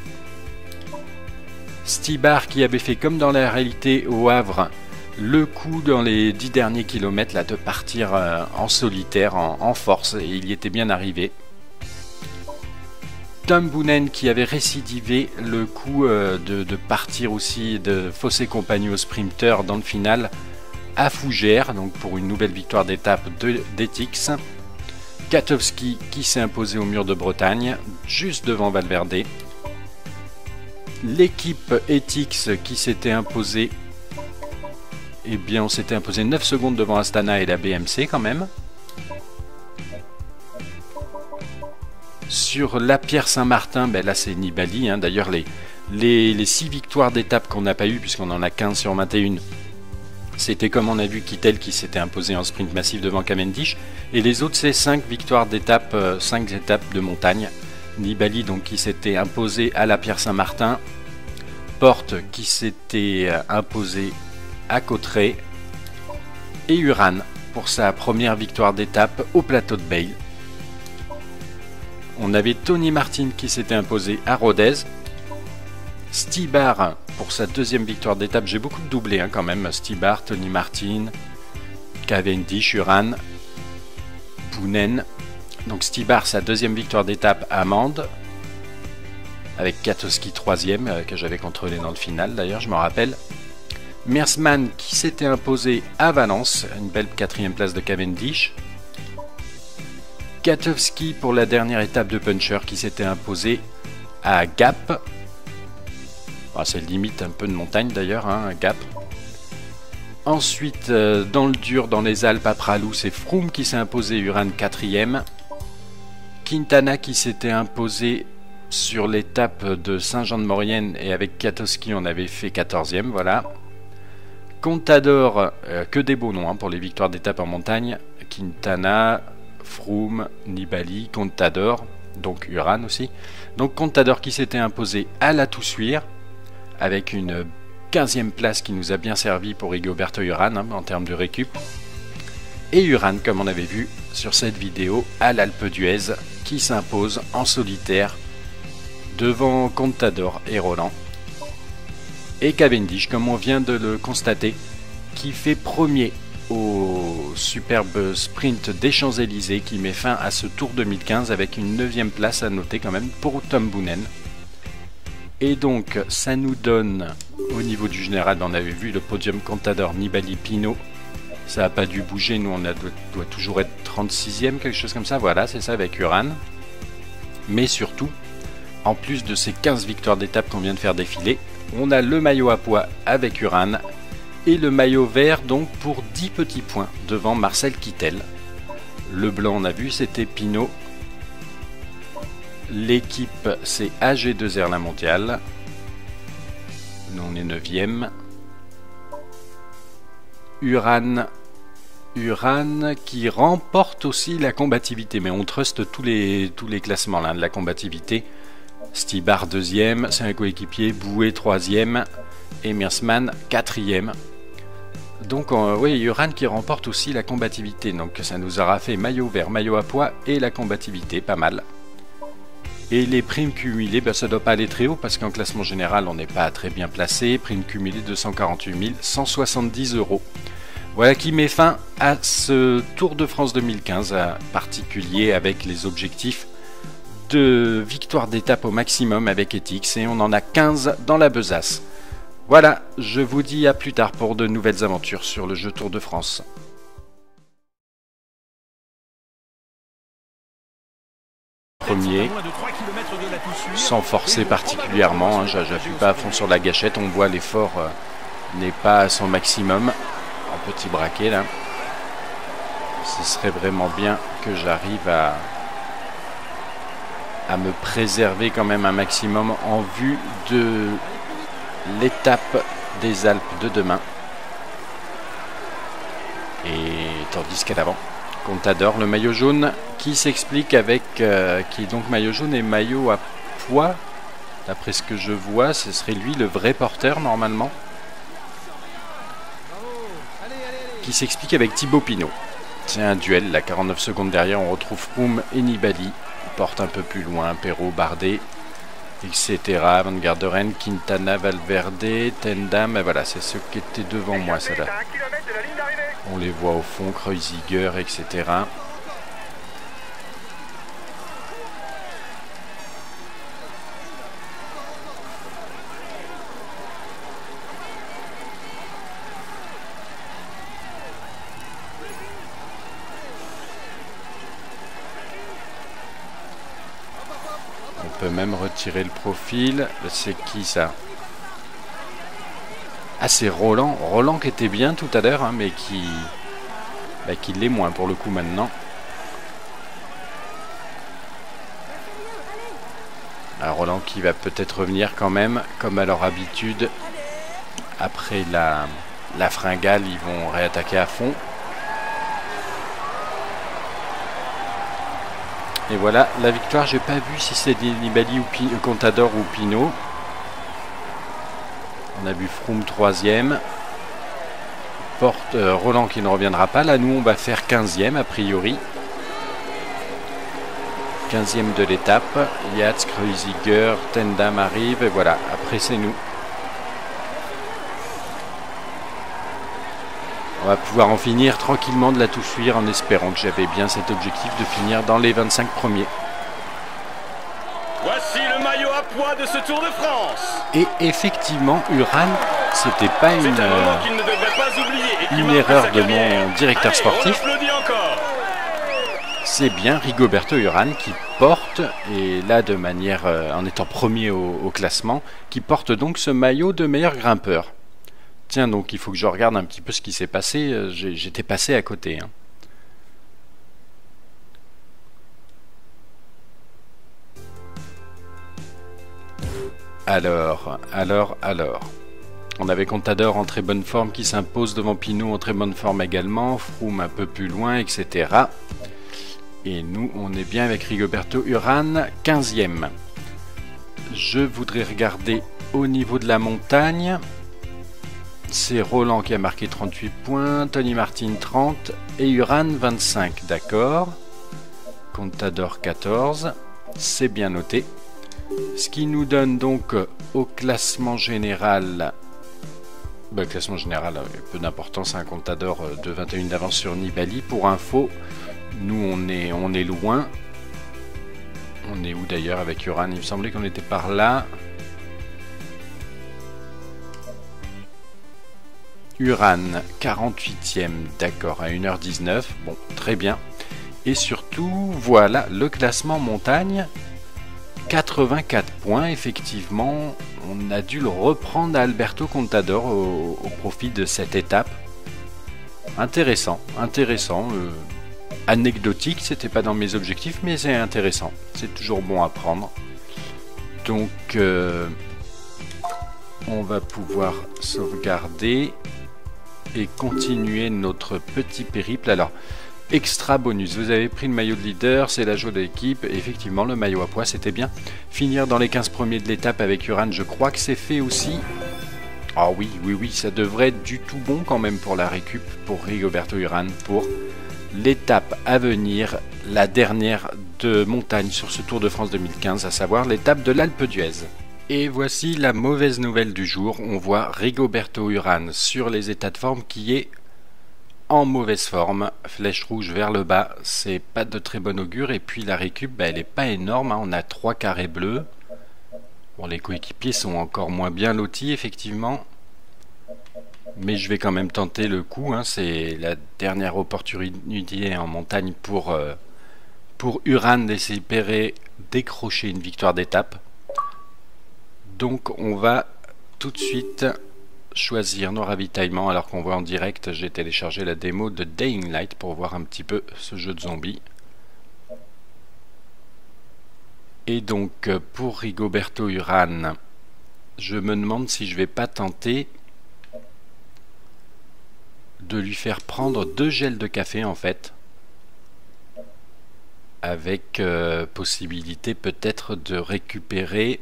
Stybar qui avait fait comme dans la réalité au Havre le coup dans les 10 derniers kilomètres là, de partir en solitaire, en force, et il y était bien arrivé. Tom Boonen qui avait récidivé le coup de partir aussi, de fausser compagnie au sprinter dans le final à Fougères, donc pour une nouvelle victoire d'étape d'Etix. Katowski qui s'est imposé au mur de Bretagne, juste devant Valverde. L'équipe Etix qui s'était imposée, eh bien on s'était imposé 9 secondes devant Astana et la BMC quand même. Sur la Pierre Saint-Martin, là c'est Nibali, hein. D'ailleurs les 6 victoires d'étape qu'on n'a pas eu, puisqu'on en a 15 sur 21, c'était comme on a vu Kittel qui s'était imposé en sprint massif devant Cavendish, et les autres c'est 5 victoires d'étape, 5 étapes de montagne. Nibali donc qui s'était imposé à la Pierre Saint-Martin, Porte qui s'était imposé à Cauterets, et Urán pour sa première victoire d'étape au plateau de Bayle. On avait Tony Martin qui s'était imposé à Rodez. Stybar pour sa deuxième victoire d'étape. J'ai beaucoup de doublés hein, quand même. Stybar, Tony Martin, Cavendish, Urán, Boonen. Donc Stybar, sa deuxième victoire d'étape à Mende. Avec Katowski 3e, que j'avais contrôlé dans le final d'ailleurs, je m'en rappelle. Meersmann qui s'était imposé à Valence. Une belle 4e place de Cavendish. Katowski pour la dernière étape de puncher qui s'était imposé à Gap. C'est limite un peu de montagne d'ailleurs, hein, Gap. Ensuite, dans le dur, dans les Alpes à Pralou, c'est Froome qui s'est imposé, Urán 4e. Quintana qui s'était imposé sur l'étape de Saint-Jean-de-Maurienne, et avec Katowski on avait fait 14e, voilà. Contador, que des beaux noms hein, pour les victoires d'étape en montagne. Quintana, Froome, Nibali, Contador, donc Urán aussi. Donc Contador qui s'était imposé à la Toussuire avec une 15e place qui nous a bien servi pour Rigoberto Urán hein, en termes de récup. et Uran, comme on avait vu sur cette vidéo, à l'Alpe d'Huez, qui s'impose en solitaire devant Contador et Roland. Et Cavendish, comme on vient de le constater, qui fait premier au superbe sprint des Champs-Élysées, qui met fin à ce Tour 2015 avec une 9e place à noter quand même pour Tom Boonen. Et donc ça nous donne, au niveau du général, on avait vu le podium Contador, Nibali, Pinot. Ça n'a pas dû bouger, nous on doit toujours être 36e, quelque chose comme ça, voilà, c'est ça avec Uran. Mais surtout, en plus de ces 15 victoires d'étape qu'on vient de faire défiler, on a le maillot à pois avec Uran et le maillot vert donc pour 10 petits points devant Marcel Kittel. Le blanc on a vu c'était Pinot. L'équipe c'est AG2R la mondiale. Nous on est 9e. Uran qui remporte aussi la combativité, mais on truste tous les classements là, de la combativité. Stibar 2e, c'est un coéquipier, Bouet 3e et Meersman 4e. Donc oui, Uran qui remporte aussi la combativité, donc ça nous aura fait maillot vert, maillot à pois et la combativité, pas mal. Et les primes cumulées, ça doit pas aller très haut parce qu'en classement général on n'est pas très bien placé. Primes cumulées 248 170 €. Voilà qui met fin à ce Tour de France 2015 particulier avec les objectifs de victoire d'étape au maximum avec Etix et on en a 15 dans la besace. Voilà, je vous dis à plus tard pour de nouvelles aventures sur le jeu Tour de France. Premier, sans forcer particulièrement, hein, j'appuie pas à fond sur la gâchette, on voit l'effort n'est pas à son maximum. Un petit braquet là. Ce serait vraiment bien que j'arrive à me préserver quand même un maximum en vue de l'étape des Alpes de demain. Et tandis qu'à l'avant, Contador, le maillot jaune, qui s'explique avec qui est donc maillot jaune et maillot à pois. D'après ce que je vois, ce serait lui le vrai porteur normalement. Qui s'explique avec Thibaut Pinot. C'est un duel, là, 49 secondes derrière, on retrouve Froome et Nibali. On porte un peu plus loin, Perrault, Bardet, etc. Van Garderen, Quintana, Valverde, Tendam, et voilà, c'est ceux qui étaient devant moi, ça là. On les voit au fond, Kreuziger, etc. On peut même retirer le profil. C'est qui ça? Ah, c'est Roland. Roland qui était bien tout à l'heure, hein, mais qui l'est moins pour le coup maintenant. Alors, Roland qui va peut-être revenir quand même, comme à leur habitude. Après la fringale, ils vont réattaquer à fond. Et voilà, la victoire, j'ai pas vu si c'est Nibali ou Contador ou Pinot. On a vu Froome 3e. Roland qui ne reviendra pas. Là, nous, on va faire 15e a priori. 15e de l'étape. Yates, Kreuziger, Tendam arrive. Et voilà, après c'est nous. On va pouvoir en finir tranquillement de la tout fuir en espérant que j'avais bien cet objectif de finir dans les 25 premiers. Voici le maillot à pois de ce Tour de France. Et effectivement, Uran, c'était pas une erreur de mon directeur sportif. C'est bien Rigoberto Uran qui porte, et là de manière, en étant premier au classement, qui porte donc ce maillot de meilleur grimpeur. Tiens, donc il faut que je regarde un petit peu ce qui s'est passé. J'étais passé à côté. Hein. Alors. On avait Contador en très bonne forme qui s'impose devant Pinot en très bonne forme également. Froome un peu plus loin, etc. Et nous, on est bien avec Rigoberto Uran, 15e. Je voudrais regarder au niveau de la montagne. C'est Roland qui a marqué 38 points, Tony Martin 30 et Uran 25, d'accord. Contador 14, c'est bien noté. Ce qui nous donne donc au classement général, classement général, peu d'importance, un Contador de 21 d'avance sur Nibali. Pour info, nous on est loin. On est où d'ailleurs avec Uran? Il me semblait qu'on était par là. Uran, 48e, d'accord, à 1h19. Bon, très bien. Et surtout, voilà le classement montagne. 84 points, effectivement. On a dû le reprendre à Alberto Contador au profit de cette étape. Intéressant, intéressant. Anecdotique, c'était pas dans mes objectifs, mais c'est intéressant. C'est toujours bon à prendre. Donc, on va pouvoir sauvegarder et continuer notre petit périple. Alors, extra bonus, vous avez pris le maillot de leader, c'est la joie de l'équipe. Effectivement, le maillot à pois, c'était bien. Finir dans les 15 premiers de l'étape avec Uran, je crois que c'est fait aussi. Ah oui, ça devrait être du tout bon quand même pour la récup, pour Rigoberto Uran, pour l'étape à venir, la dernière de montagne sur ce Tour de France 2015, à savoir l'étape de l'Alpe d'Huez. Et voici la mauvaise nouvelle du jour, on voit Rigoberto Uran sur les états de forme qui est en mauvaise forme, flèche rouge vers le bas, c'est pas de très bon augure. Et puis la récup, elle est pas énorme, hein. On a 3 carrés bleus. Bon, les coéquipiers sont encore moins bien lotis effectivement, mais je vais quand même tenter le coup, hein. C'est la dernière opportunité en montagne pour Uran d'espérer décrocher une victoire d'étape. Donc on va tout de suite choisir nos ravitaillements. Alors qu'on voit en direct, j'ai téléchargé la démo de Dying Light pour voir un petit peu ce jeu de zombies. Et donc pour Rigoberto Uran, je me demande si je vais pas tenter de lui faire prendre 2 gels de café en fait, avec possibilité peut-être de récupérer.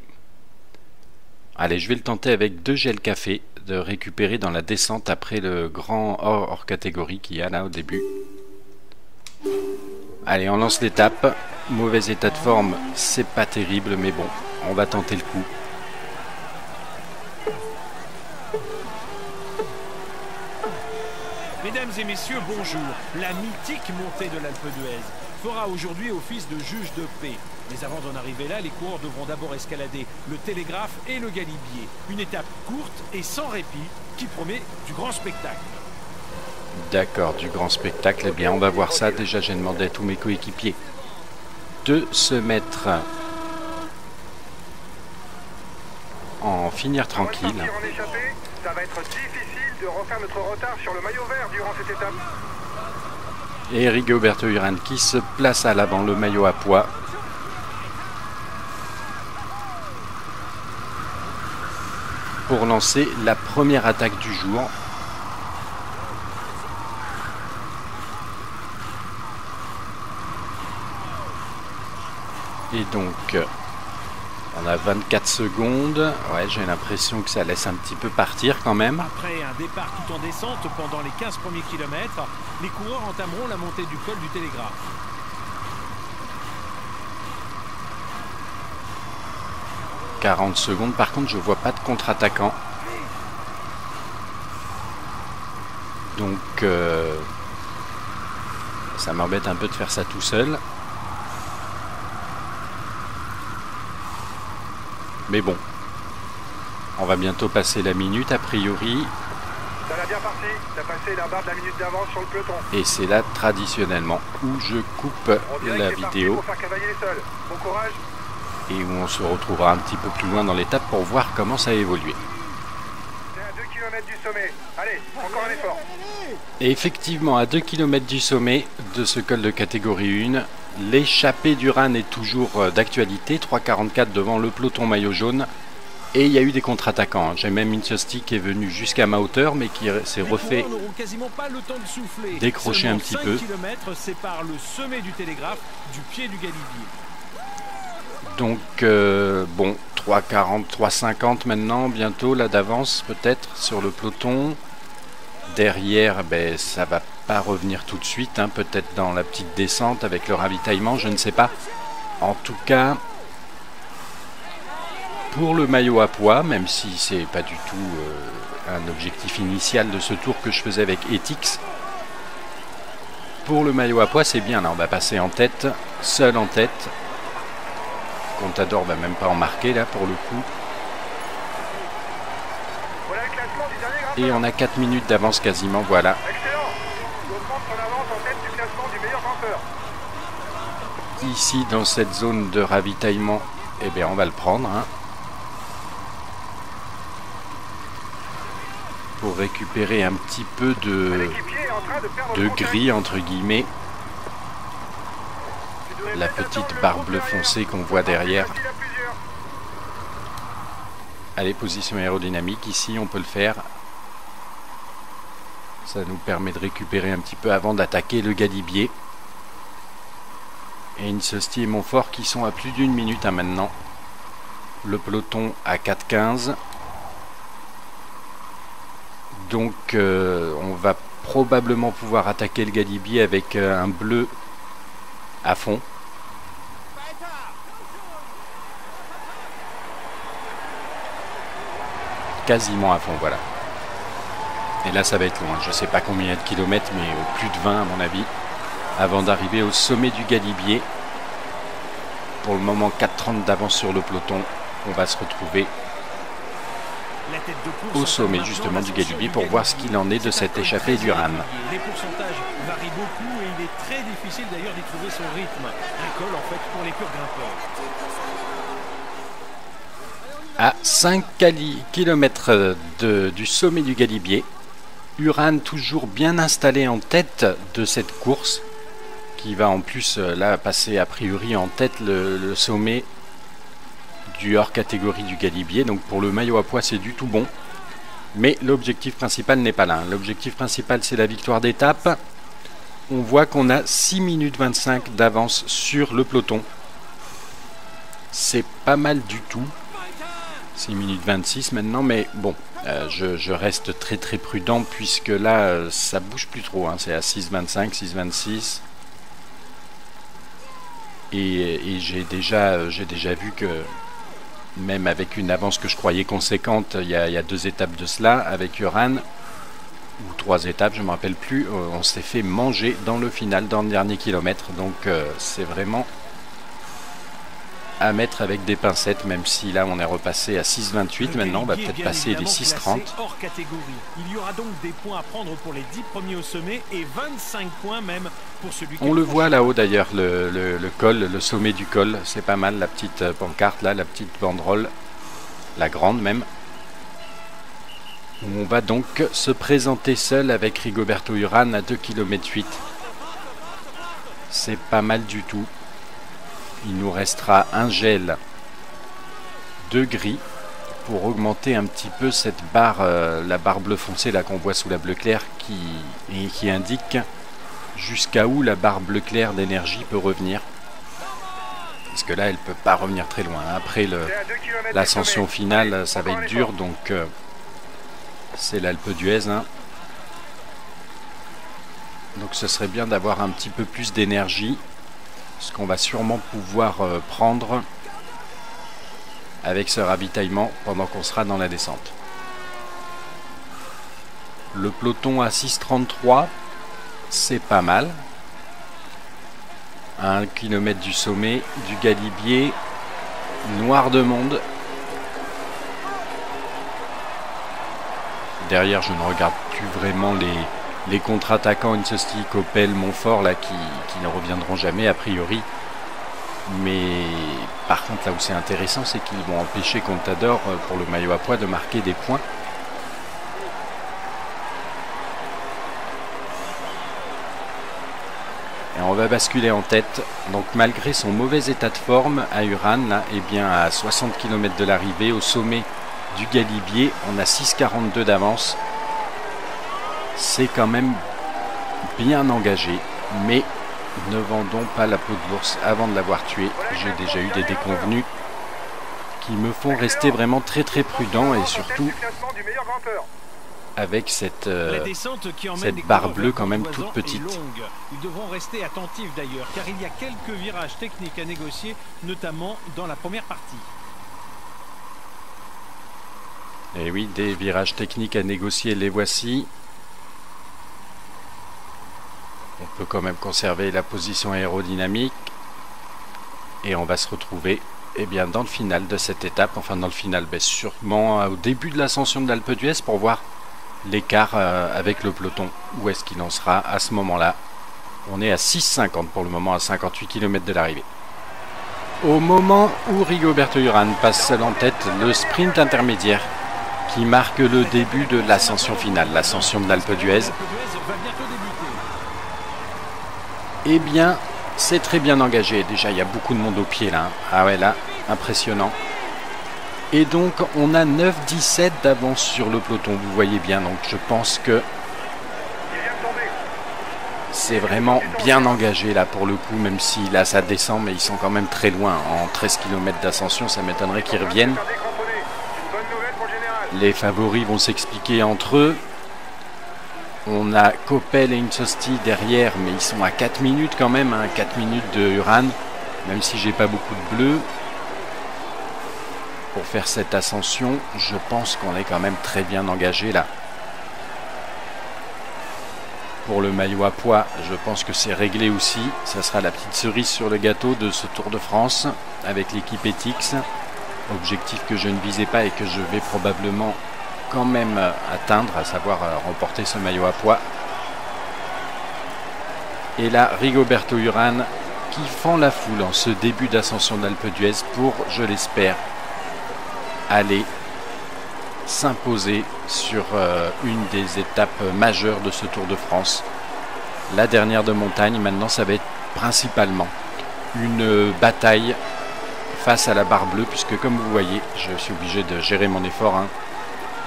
Allez, je vais le tenter avec 2 gels café, de récupérer dans la descente après le grand hors catégorie qu'il y a là au début. Allez, on lance l'étape. Mauvais état de forme, c'est pas terrible, mais bon, on va tenter le coup. Mesdames et messieurs, bonjour. La mythique montée de l'Alpe d'Huez fera aujourd'hui office de juge de paix. Mais avant d'en arriver là, les coureurs devront d'abord escalader le Télégraphe et le Galibier. Une étape courte et sans répit qui promet du grand spectacle. D'accord, du grand spectacle. Eh bien, on va voir ça. Déjà, j'ai demandé à tous mes coéquipiers de se mettre en finir tranquille. Ça va être difficile de refaire notre retard sur le maillot vert durant cette étape. Et Rigoberto Uran qui se place à l'avant, le maillot à pois. Pour lancer la première attaque du jour. Et donc, on a 24 secondes. Ouais, j'ai l'impression que ça laisse un petit peu partir quand même. Après un départ tout en descente pendant les 15 premiers kilomètres, les coureurs entameront la montée du col du Télégraphe. « 40 secondes. Par contre, je vois pas de contre-attaquant. Donc, ça m'embête un peu de faire ça tout seul. Mais bon, on va bientôt passer la minute a priori. Ça l'a bien parti, t'as passé la barre de la minute d'avance sur le peloton. Et c'est là traditionnellement où je coupe la vidéo. Pour faire cavaler les sols. Bon courage. Et où on se retrouvera un petit peu plus loin dans l'étape pour voir comment ça a évolué. C'est à 2 km du sommet. Allez, encore un effort. Et effectivement, à 2 km du sommet de ce col de catégorie 1, l'échappée d'Uran est toujours d'actualité. 3,44 devant le peloton maillot jaune. Et il y a eu des contre-attaquants. J'ai même Minchowski qui est venu jusqu'à ma hauteur, mais qui s'est refait décrocher un petit peu. 5 km séparent le sommet du Télégraphe du pied du Galibier. Donc bon, 3,40, 3,50 maintenant, bientôt là d'avance peut-être sur le peloton. Derrière, ben, ça va pas revenir tout de suite, hein, peut-être dans la petite descente avec le ravitaillement, je ne sais pas. En tout cas, pour le maillot à pois, même si c'est pas du tout un objectif initial de ce tour que je faisais avec Etix, pour le maillot à pois c'est bien, là on va passer en tête, seul en tête. Contador va même pas en marquer là pour le coup. Voilà le classement du dernier grimpeur. Et on a 4 minutes d'avance quasiment, voilà. Excellent. Il augmente son avance en tête du classement du meilleur grimpeur. Ici dans cette zone de ravitaillement, eh bien on va le prendre, hein, pour récupérer un petit peu de gris entre guillemets. La petite barre bleu foncé qu'on voit derrière. Allez, position aérodynamique, ici on peut le faire. Ça nous permet de récupérer un petit peu avant d'attaquer le galibier. Et Insosti et Montfort qui sont à plus d'une minute hein, maintenant. Le peloton à 4,15. Donc on va probablement pouvoir attaquer le galibier avec un bleu à fond. Quasiment à fond, voilà. Et là ça va être loin, je sais pas combien de kilomètres, mais plus de 20 à mon avis, avant d'arriver au sommet du galibier. Pour le moment 4,30 d'avance sur le peloton. On va se retrouver au sommet justement du galibier pour voir ce qu'il en est de cette échappée d'Uran. Les pourcentages varient beaucoup et il est très difficile d'ailleurs d'y trouver son rythme. Un col en fait pour les purs grimpeurs. À 5 km du sommet du galibier, Uran toujours bien installé en tête de cette course, qui va en plus là passer a priori en tête le sommet du hors catégorie du galibier. Donc pour le maillot à pois c'est du tout bon, mais l'objectif principal n'est pas là. L'objectif principal c'est la victoire d'étape. On voit qu'on a 6 minutes 25 d'avance sur le peloton, c'est pas mal du tout. 6 minutes 26 maintenant, mais bon, je reste très très prudent puisque là ça bouge plus trop, hein, c'est à 6,25, 6,26. Et j'ai déjà vu que même avec une avance que je croyais conséquente il y a 2 étapes de cela avec Uran, ou 3 étapes, je ne me rappelle plus, on s'est fait manger dans le final, dans le dernier kilomètre. Donc c'est vraiment à mettre avec des pincettes, même si là on est repassé à 6,28. Maintenant on va peut-être passer les 6,30. Hors catégorie. Il y aura donc des points à prendre pour les 10 premiers au sommet et 25 points même pour celui qui... On le voit là-haut d'ailleurs, le col, le sommet du col, c'est pas mal, la petite pancarte là, la petite banderole, la grande même. On va donc se présenter seul avec Rigoberto Uran à 2,8 km. C'est pas mal du tout. Il nous restera un gel de gris pour augmenter un petit peu cette barre, la barre bleu foncé là qu'on voit sous la bleu clair qui indique jusqu'à où la barre bleu clair d'énergie peut revenir. Parce que là elle peut pas revenir très loin. Après l'ascension finale ça va être dur, donc c'est l'Alpe d'Huez. Hein. Donc ce serait bien d'avoir un petit peu plus d'énergie. Ce qu'on va sûrement pouvoir prendre avec ce ravitaillement pendant qu'on sera dans la descente. Le peloton à 6,33, c'est pas mal. À 1 km du sommet du galibier, noir de monde. Derrière, je ne regarde plus vraiment les contre-attaquants Insosti, Coppel, Montfort là qui ne reviendront jamais a priori. Mais par contre là où c'est intéressant, c'est qu'ils vont empêcher Contador pour le maillot à pois de marquer des points. Et on va basculer en tête. Donc malgré son mauvais état de forme à Uran, là, et bien à 60 km de l'arrivée au sommet du galibier, on a 6,42 d'avance. C'est quand même bien engagé, mais Ne vendons pas la peau de l'ours avant de l'avoir tué. J'ai déjà eu des déconvenus qui me font rester vraiment très prudent et surtout avec cette barre bleue quand même toute petite. Ils devront rester attentifs d'ailleurs car il y a quelques virages techniques à négocier, notamment dans la première partie. Et oui, des virages techniques à négocier, les voici. On peut quand même conserver la position aérodynamique. Et on va se retrouver dans le final de cette étape. Enfin dans le final, sûrement au début de l'ascension de l'Alpe d'Huez pour voir l'écart avec le peloton. Où est-ce qu'il en sera à ce moment-là? On est à 6,50 pour le moment, à 58 km de l'arrivée. Au moment où Rigoberto Urán passe seul en tête, le sprint intermédiaire qui marque le début de l'ascension finale, l'ascension de l'Alpe d'Huez. Eh bien, c'est très bien engagé. Déjà, il y a beaucoup de monde au pied là. Ah ouais, là, impressionnant. Et donc, on a 9-17 d'avance sur le peloton. Vous voyez bien, donc je pense que c'est vraiment bien engagé là pour le coup, même si là ça descend, mais ils sont quand même très loin. En 13 km d'ascension, ça m'étonnerait qu'ils reviennent. Les favoris vont s'expliquer entre eux. On a Coppel et Insosti derrière, mais ils sont à 4 minutes quand même, 4 minutes de Urán, même si j'ai pas beaucoup de bleu. Pour faire cette ascension, je pense qu'on est quand même très bien engagé là. Pour le maillot à pois, je pense que c'est réglé aussi. Ça sera la petite cerise sur le gâteau de ce Tour de France avec l'équipe Etixx. Objectif que je ne visais pas et que je vais probablement quand même atteindre, à savoir remporter ce maillot à pois. Et là, Rigoberto Urán qui fend la foule en ce début d'ascension d'Alpe d'Huez pour, je l'espère, aller s'imposer sur une des étapes majeures de ce Tour de France. La dernière de montagne, maintenant ça va être principalement une bataille face à la barre bleue, puisque comme vous voyez, je suis obligé de gérer mon effort,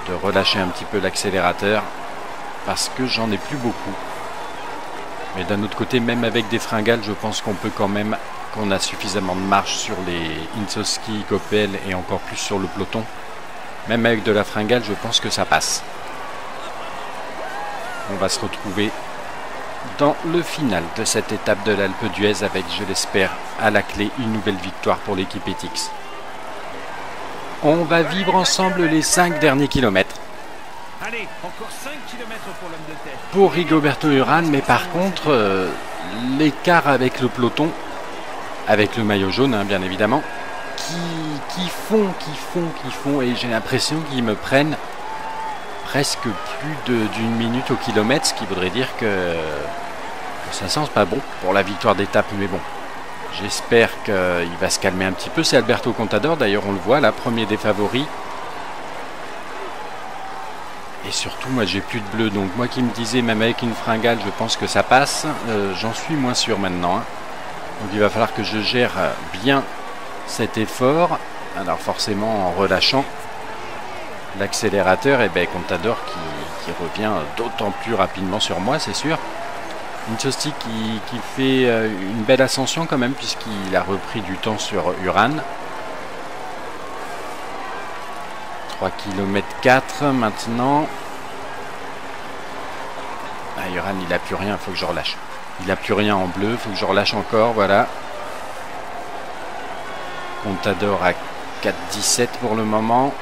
de relâcher un petit peu l'accélérateur, parce que j'en ai plus beaucoup. Mais d'un autre côté, même avec des fringales, je pense qu'on peut quand même, qu'on a suffisamment de marge sur les Insosti, Coppel et encore plus sur le peloton. Même avec de la fringale, je pense que ça passe. On va se retrouver dans le final de cette étape de l'Alpe d'Huez avec, je l'espère, à la clé, une nouvelle victoire pour l'équipe Etixx. On va vivre ensemble les 5 derniers kilomètres. Allez, encore 5 km pour l'homme de tête. Pour Rigoberto Urán, mais par contre, l'écart avec le peloton, avec le maillot jaune, bien évidemment, qui font, et j'ai l'impression qu'ils me prennent presque plus d'une minute au kilomètre, ce qui voudrait dire que ça sent pas bon pour la victoire d'étape, mais bon, j'espère qu'il va se calmer un petit peu. C'est Alberto Contador, d'ailleurs on le voit là, premier des favoris. Et surtout, moi j'ai plus de bleu, donc moi qui me disais même avec une fringale je pense que ça passe, j'en suis moins sûr maintenant. Donc il va falloir que je gère bien cet effort. Alors forcément en relâchant l'accélérateur, et Contador qui revient d'autant plus rapidement sur moi, c'est sûr. Insosti qui fait une belle ascension quand même, puisqu'il a repris du temps sur Urán. 3 km 4 maintenant. Urán il n'a plus rien, il faut que je relâche. Il n'a plus rien en bleu, il faut que je relâche encore, voilà. Contador à 4,17 pour le moment.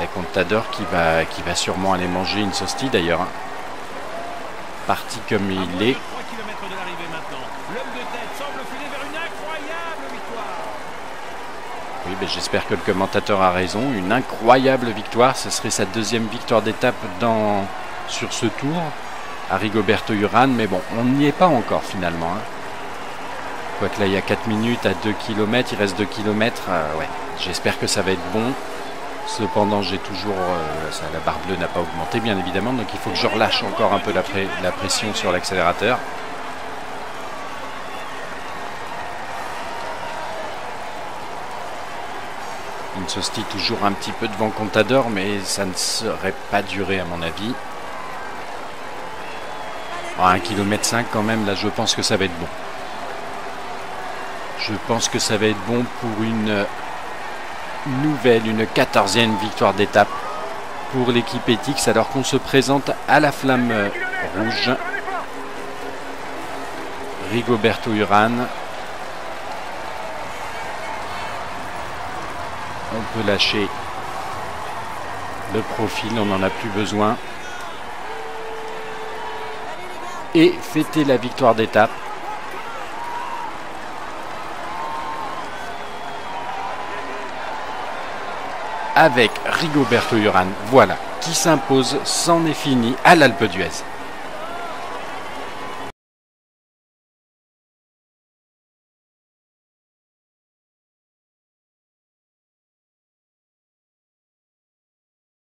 Et Contador qui va sûrement aller manger Insosti d'ailleurs. Parti comme il est. Oui, j'espère que le commentateur a raison. Une incroyable victoire. Ce serait sa deuxième victoire d'étape sur ce tour à Rigoberto Urán. Mais bon, on n'y est pas encore finalement. Quoique là, il y a 4 minutes à 2 km. Il reste 2 km. Ouais, j'espère que ça va être bon. Cependant, j'ai toujours... la barre bleue n'a pas augmenté, bien évidemment. Donc il faut que je relâche encore un peu la pression sur l'accélérateur. Insosti toujours un petit peu devant Contador, mais ça ne serait pas duré à mon avis. 1,5 km quand même, là je pense que ça va être bon. Je pense que ça va être bon pour une nouvelle, une 14e victoire d'étape pour l'équipe Etixx, alors qu'on se présente à la Flamme Rouge. Rigoberto Urán. On peut lâcher le profil, on n'en a plus besoin. Et fêter la victoire d'étape. Avec Rigoberto Urán, voilà, qui s'impose, c'en est fini à l'Alpe d'Huez.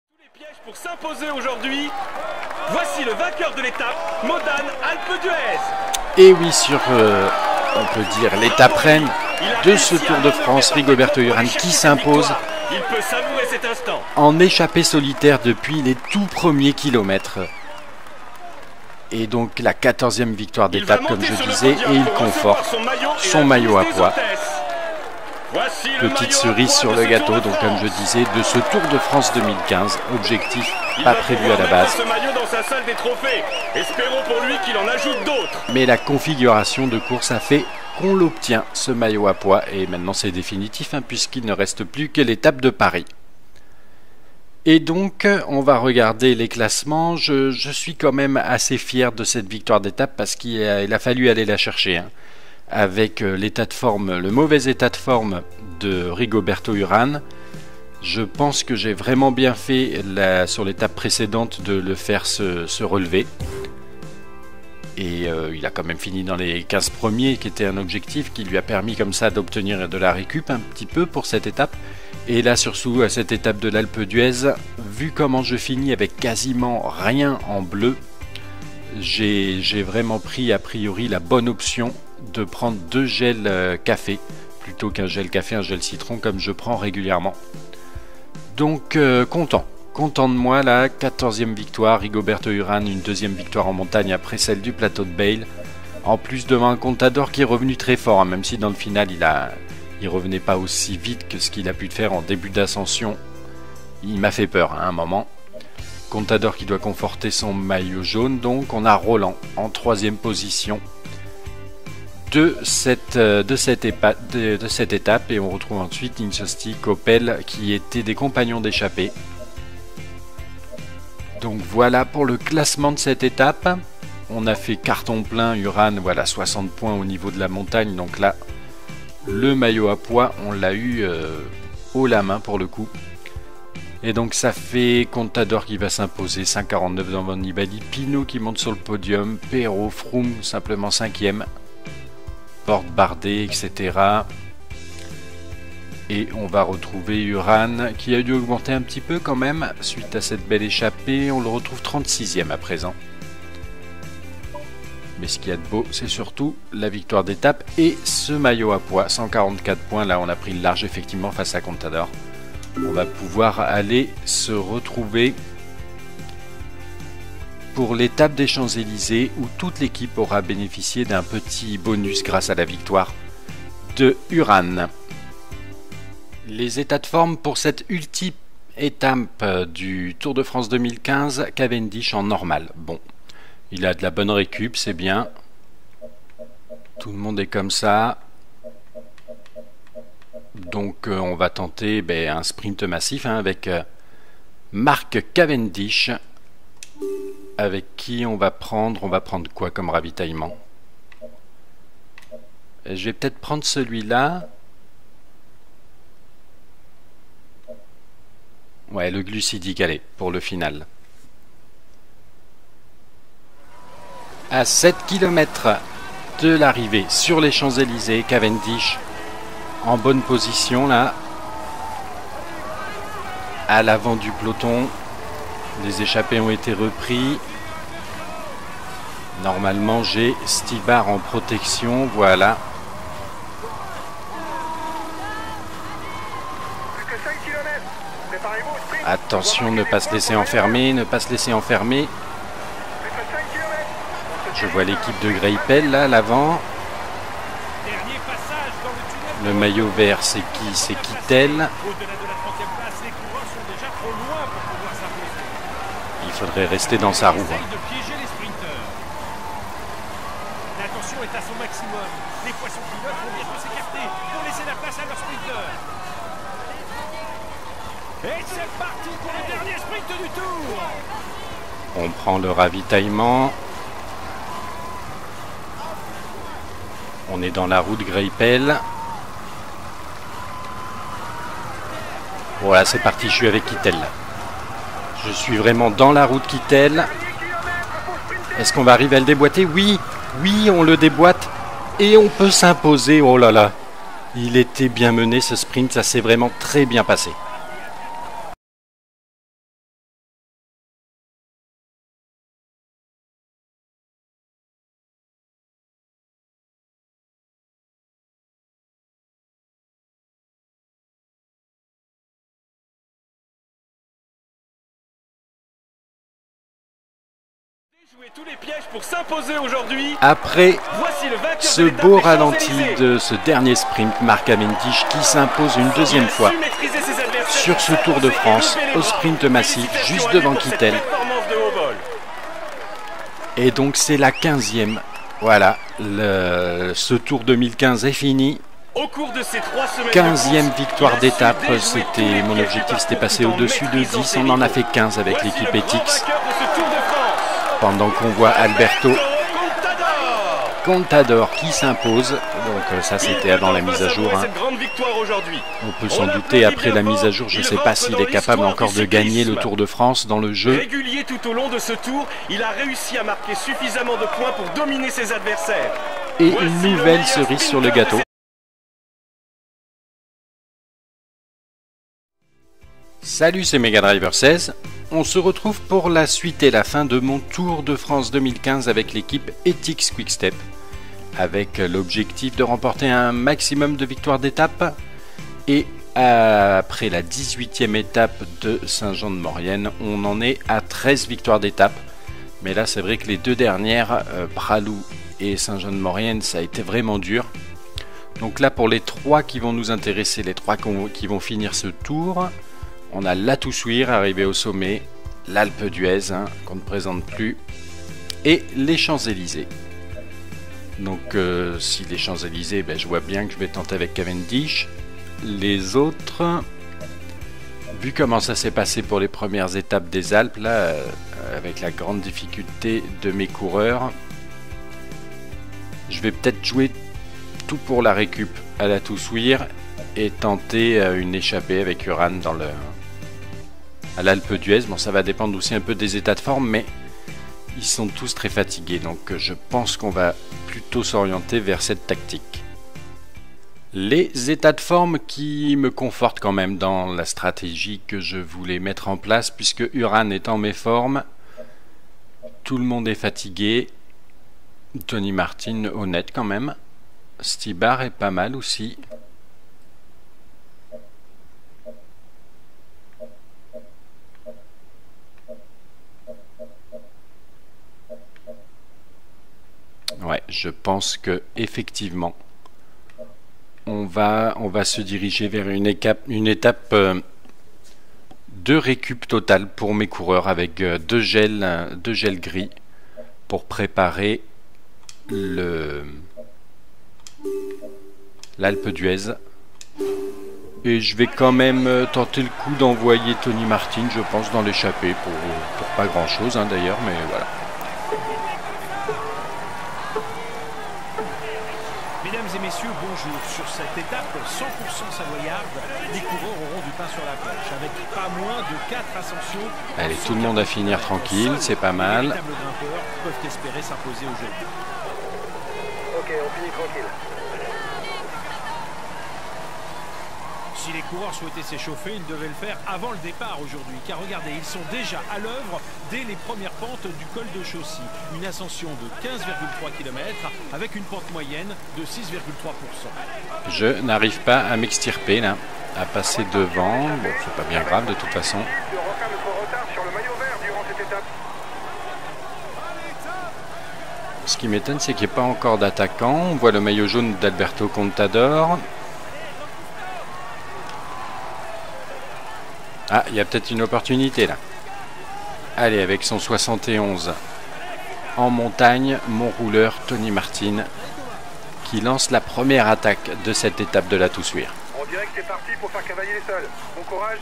Tous les pièges pour s'imposer aujourd'hui. Voici le vainqueur de l'étape, Modane Alpe d'Huez. Et oui, sur, on peut dire, l'étape reine de ce Tour de France, Rigoberto Urán qui s'impose. Il peut savourer cet instant. En échappée solitaire depuis les tout premiers kilomètres. Et donc la 14e victoire d'étape, comme je disais, et il conforte son maillot à pois. Petite cerise sur le gâteau, donc comme je disais, de ce Tour de France 2015. Objectif pas prévu à la base. Espérons pour lui qu'il en ajoute d'autres. Mais la configuration de course a fait qu'on l'obtient, ce maillot à pois, et maintenant c'est définitif, hein, puisqu'il ne reste plus que l'étape de Paris. Et donc on va regarder les classements. Je suis quand même assez fier de cette victoire d'étape, parce qu'il a fallu aller la chercher, hein, avec l'état de forme, le mauvais état de forme de Rigoberto Urán. Je pense que j'ai vraiment bien fait sur l'étape précédente de le faire se relever. Et il a quand même fini dans les 15 premiers, qui était un objectif qui lui a permis comme ça d'obtenir de la récup un petit peu pour cette étape. Et là surtout à cette étape de l'Alpe d'Huez, vu comment je finis avec quasiment rien en bleu, j'ai vraiment pris a priori la bonne option de prendre 2 gels café plutôt qu'un gel café, un gel citron comme je prends régulièrement. Donc content de moi, la 14e victoire, Rigoberto Urán, une 2e victoire en montagne après celle du plateau de Bayle. En plus devant un Contador qui est revenu très fort, hein, même si dans le final il revenait pas aussi vite que ce qu'il a pu faire en début d'ascension. Il m'a fait peur, hein, à un moment. Contador qui doit conforter son maillot jaune, donc on a Roland en 3e position de cette étape, et on retrouve ensuite Insosti, Coppel qui étaient des compagnons d'échappée. Donc voilà pour le classement de cette étape. On a fait carton plein, Urán, voilà 60 points au niveau de la montagne. Donc là, le maillot à pois, on l'a eu haut la main pour le coup. Et donc ça fait Contador qui va s'imposer, 5,49 devant Nibali, Pinot qui monte sur le podium, Perrault, Froome simplement 5e, Porte Bardet, etc. Et on va retrouver Urán qui a dû augmenter un petit peu quand même suite à cette belle échappée. On le retrouve 36e à présent. Mais ce qu'il y a de beau, c'est surtout la victoire d'étape et ce maillot à pois. 144 points, là on a pris le large effectivement face à Contador. On va pouvoir aller se retrouver pour l'étape des Champs-Élysées où toute l'équipe aura bénéficié d'un petit bonus grâce à la victoire de Urán. Les états de forme pour cette ultime étape du Tour de France 2015, Cavendish en normal. Bon, il a de la bonne récup, c'est bien. Tout le monde est comme ça. Donc on va tenter un sprint massif, hein, avec Mark Cavendish. Avec qui on va prendre quoi comme ravitaillement? Je vais peut-être prendre celui-là. Ouais, le glucidique, allez, pour le final. À 7 km de l'arrivée sur les Champs-Élysées, Cavendish en bonne position là. À l'avant du peloton. Les échappés ont été repris. Normalement, j'ai Stibar en protection, voilà. Attention, ne pas se laisser enfermer, Je vois l'équipe de Greipel là à l'avant. Dernier passage dans le tunnel. Le maillot vert, c'est qui? C'est Kittel. Au-delà de la 30e place, les coureurs sont déjà trop loin pour pouvoir s'imposer. Il faudrait rester dans sa roue. Essaye de piéger les sprinteurs. L'attention est à son maximum. Les poissons pilotes vont bientôt s'écarter pour laisser la place à leurs sprinteurs. Et c'est parti pour le dernier sprint du tour. On prend le ravitaillement. On est dans la roue de Greipel. Voilà, c'est parti, je suis avec Kittel. Je suis vraiment dans la roue de Kittel. Est-ce qu'on va arriver à le déboîter? Oui, oui, on le déboîte. Et on peut s'imposer. Oh là là. Il était bien mené ce sprint, ça s'est vraiment très bien passé. Jouer tous les pièges pour s'imposer aujourd'hui. Après Voici le vainqueur ce de l'étape beau des ralenti Champs-Élysées. de ce dernier sprint, Marc Cavendish qui s'impose une deuxième fois Il a su maîtriser ses adversaires, sur ce Tour de France au sprint massif juste devant Kittel. Performance de haut vol. Et donc c'est la 15e. Voilà, ce Tour 2015 est fini. Au cours de ces 3 semaines 15e victoire d'étape, c'était mon objectif, c'était passer au-dessus de 10. On en a fait 15 avec l'équipe Etix. Pendant qu'on voit Alberto Contador qui s'impose. Donc ça c'était avant la mise à jour. Hein. On peut s'en douter après la mise à jour. Je ne sais pas s'il est capable encore de gagner le Tour de France dans le jeu. Régulier tout au long de ce tour, il a réussi à marquer suffisamment de points pour dominer ses adversaires. Et une nouvelle cerise sur le gâteau. Salut, c'est Mega Driver 16. On se retrouve pour la suite et la fin de mon Tour de France 2015 avec l'équipe Etix Quick-Step, avec l'objectif de remporter un maximum de victoires d'étape. Et après la 18e étape de Saint-Jean-de-Maurienne, on en est à 13 victoires d'étape. Mais là, c'est vrai que les deux dernières, Pralou et Saint-Jean-de-Maurienne, ça a été vraiment dur. Donc là, pour les trois qui vont nous intéresser, les trois qui vont finir ce tour, on a la Toussuire arrivée au sommet, l'Alpe d'Huez qu'on ne présente plus, et les Champs-Élysées. Donc si les Champs-Élysées, je vois bien que je vais tenter avec Cavendish. Les autres, vu comment ça s'est passé pour les premières étapes des Alpes, là, avec la grande difficulté de mes coureurs, je vais peut-être jouer tout pour la récup à la Toussuire et tenter une échappée avec Uran à l'Alpe d'Huez. Bon, ça va dépendre aussi un peu des états de forme, mais ils sont tous très fatigués, donc je pense qu'on va plutôt s'orienter vers cette tactique. Les états de forme qui me confortent quand même dans la stratégie que je voulais mettre en place, puisque Uran est en méforme, tout le monde est fatigué, Tony Martin honnête quand même, Stybar est pas mal aussi. Ouais, je pense que effectivement, on va se diriger vers une étape de récup totale pour mes coureurs avec deux gels gris pour préparer l'Alpe d'Huez. Et je vais quand même tenter le coup d'envoyer Tony Martin, je pense, dans l'échappée pour pas grand chose d'ailleurs, mais voilà. Mesdames et messieurs, bonjour. Sur cette étape 100% savoyarde, les coureurs auront du pain sur la planche, avec pas moins de 4 ascensions. Allez, tout le monde à finir tranquille, c'est pas mal. Les véritables grimpeurs peuvent espérer s'imposer aujourd'hui. Ok, on finit tranquille. Si les coureurs souhaitaient s'échauffer, ils devaient le faire avant le départ aujourd'hui. Car regardez, ils sont déjà à l'œuvre dès les premières pentes du col de Chaussy. Une ascension de 15,3 km avec une pente moyenne de 6,3%. Je n'arrive pas à m'extirper là, à passer devant. Bon, c'est pas bien grave de toute façon. De refaire notre retard sur le maillot vert durant cette étape. Ce qui m'étonne, c'est qu'il n'y ait pas encore d'attaquant. On voit le maillot jaune d'Alberto Contador. Ah, il y a peut-être une opportunité là. Allez, avec son 71 en montagne, mon rouleur Tony Martin qui lance la première attaque de cette étape de la Toussuire. On dirait que c'est parti pour faire cavalier les sols. Bon courage.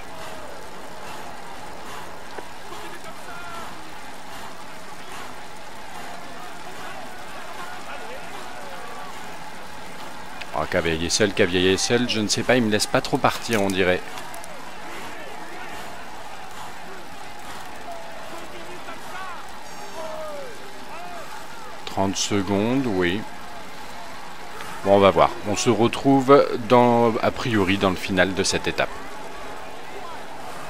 Oh, cavalier seul, je ne sais pas, il me laisse pas trop partir, on dirait. « 30 secondes, oui. » Bon, on va voir. On se retrouve a priori dans le final de cette étape.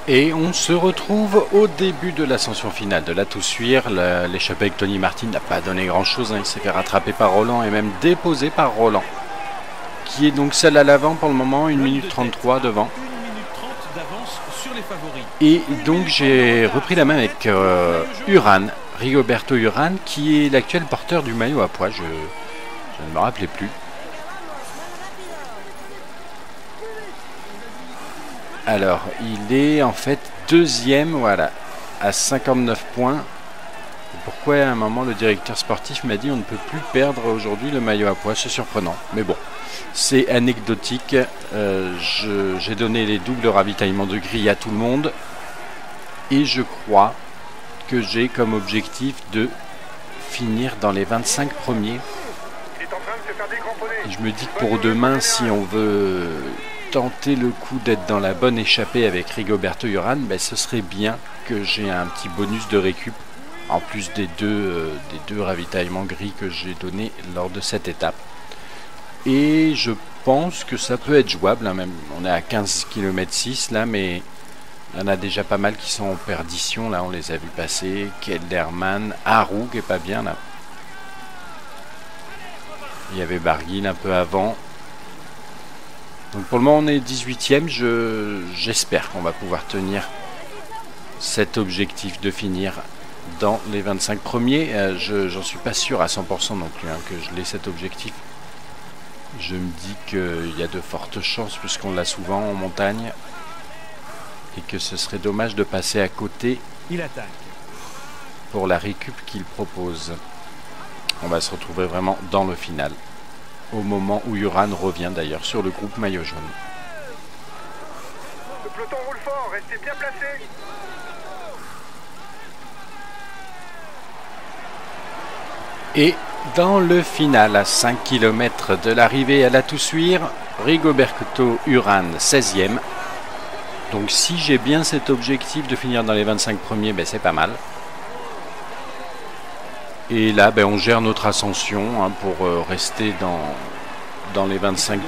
Et on se retrouve au début de l'ascension finale de la Toussuire. L'échappée avec Tony Martin n'a pas donné grand-chose. Hein. Il s'est fait rattraper par Roland et même déposé par Roland, qui est donc seul à l'avant pour le moment, 1 minute 33 devant. 1 minute 30 d'avance sur les favoris. Et donc j'ai repris la main avec Uran, Rigoberto Uran, qui est l'actuel porteur du maillot à pois. Je ne me rappelais plus. Alors, il est en fait deuxième, voilà, à 59 points. Pourquoi à un moment le directeur sportif m'a dit on ne peut plus perdre aujourd'hui le maillot à pois, c'est surprenant. Mais bon, c'est anecdotique. J'ai donné les doubles ravitaillements de grille à tout le monde. Et je crois que j'ai comme objectif de finir dans les 25 premiers. Il est en train de se faire décramponner. Et je me dis que pour demain, si on veut tenter le coup d'être dans la bonne échappée avec Rigoberto Uran, ben ce serait bien que j'ai un petit bonus de récup en plus des deux ravitaillements gris que j'ai donnés lors de cette étape. Et je pense que ça peut être jouable, hein, même. On est à 15 km 6 là, mais il y en a déjà pas mal qui sont en perdition. Là, on les a vus passer. Kelderman, Haru qui est pas bien là. Il y avait Barguil un peu avant. Donc pour le moment on est 18e, j'espère qu'on va pouvoir tenir cet objectif de finir dans les 25 premiers. J'en suis pas sûr à 100% non plus, hein, que je l'ai cet objectif. Je me dis qu'il y a de fortes chances puisqu'on l'a souvent en montagne et que ce serait dommage de passer à côté Il attaque. pour la récup qu'il propose. On va se retrouver vraiment dans le final. Au moment où Uran revient d'ailleurs sur le groupe maillot jaune. Le peloton roule fort, restez bien placés. Et dans le final, à 5 km de l'arrivée à la Toussuire, Rigoberto Uran 16e. Donc si j'ai bien cet objectif de finir dans les 25 premiers, ben c'est pas mal. Et là, ben, on gère notre ascension, hein, pour rester dans les 25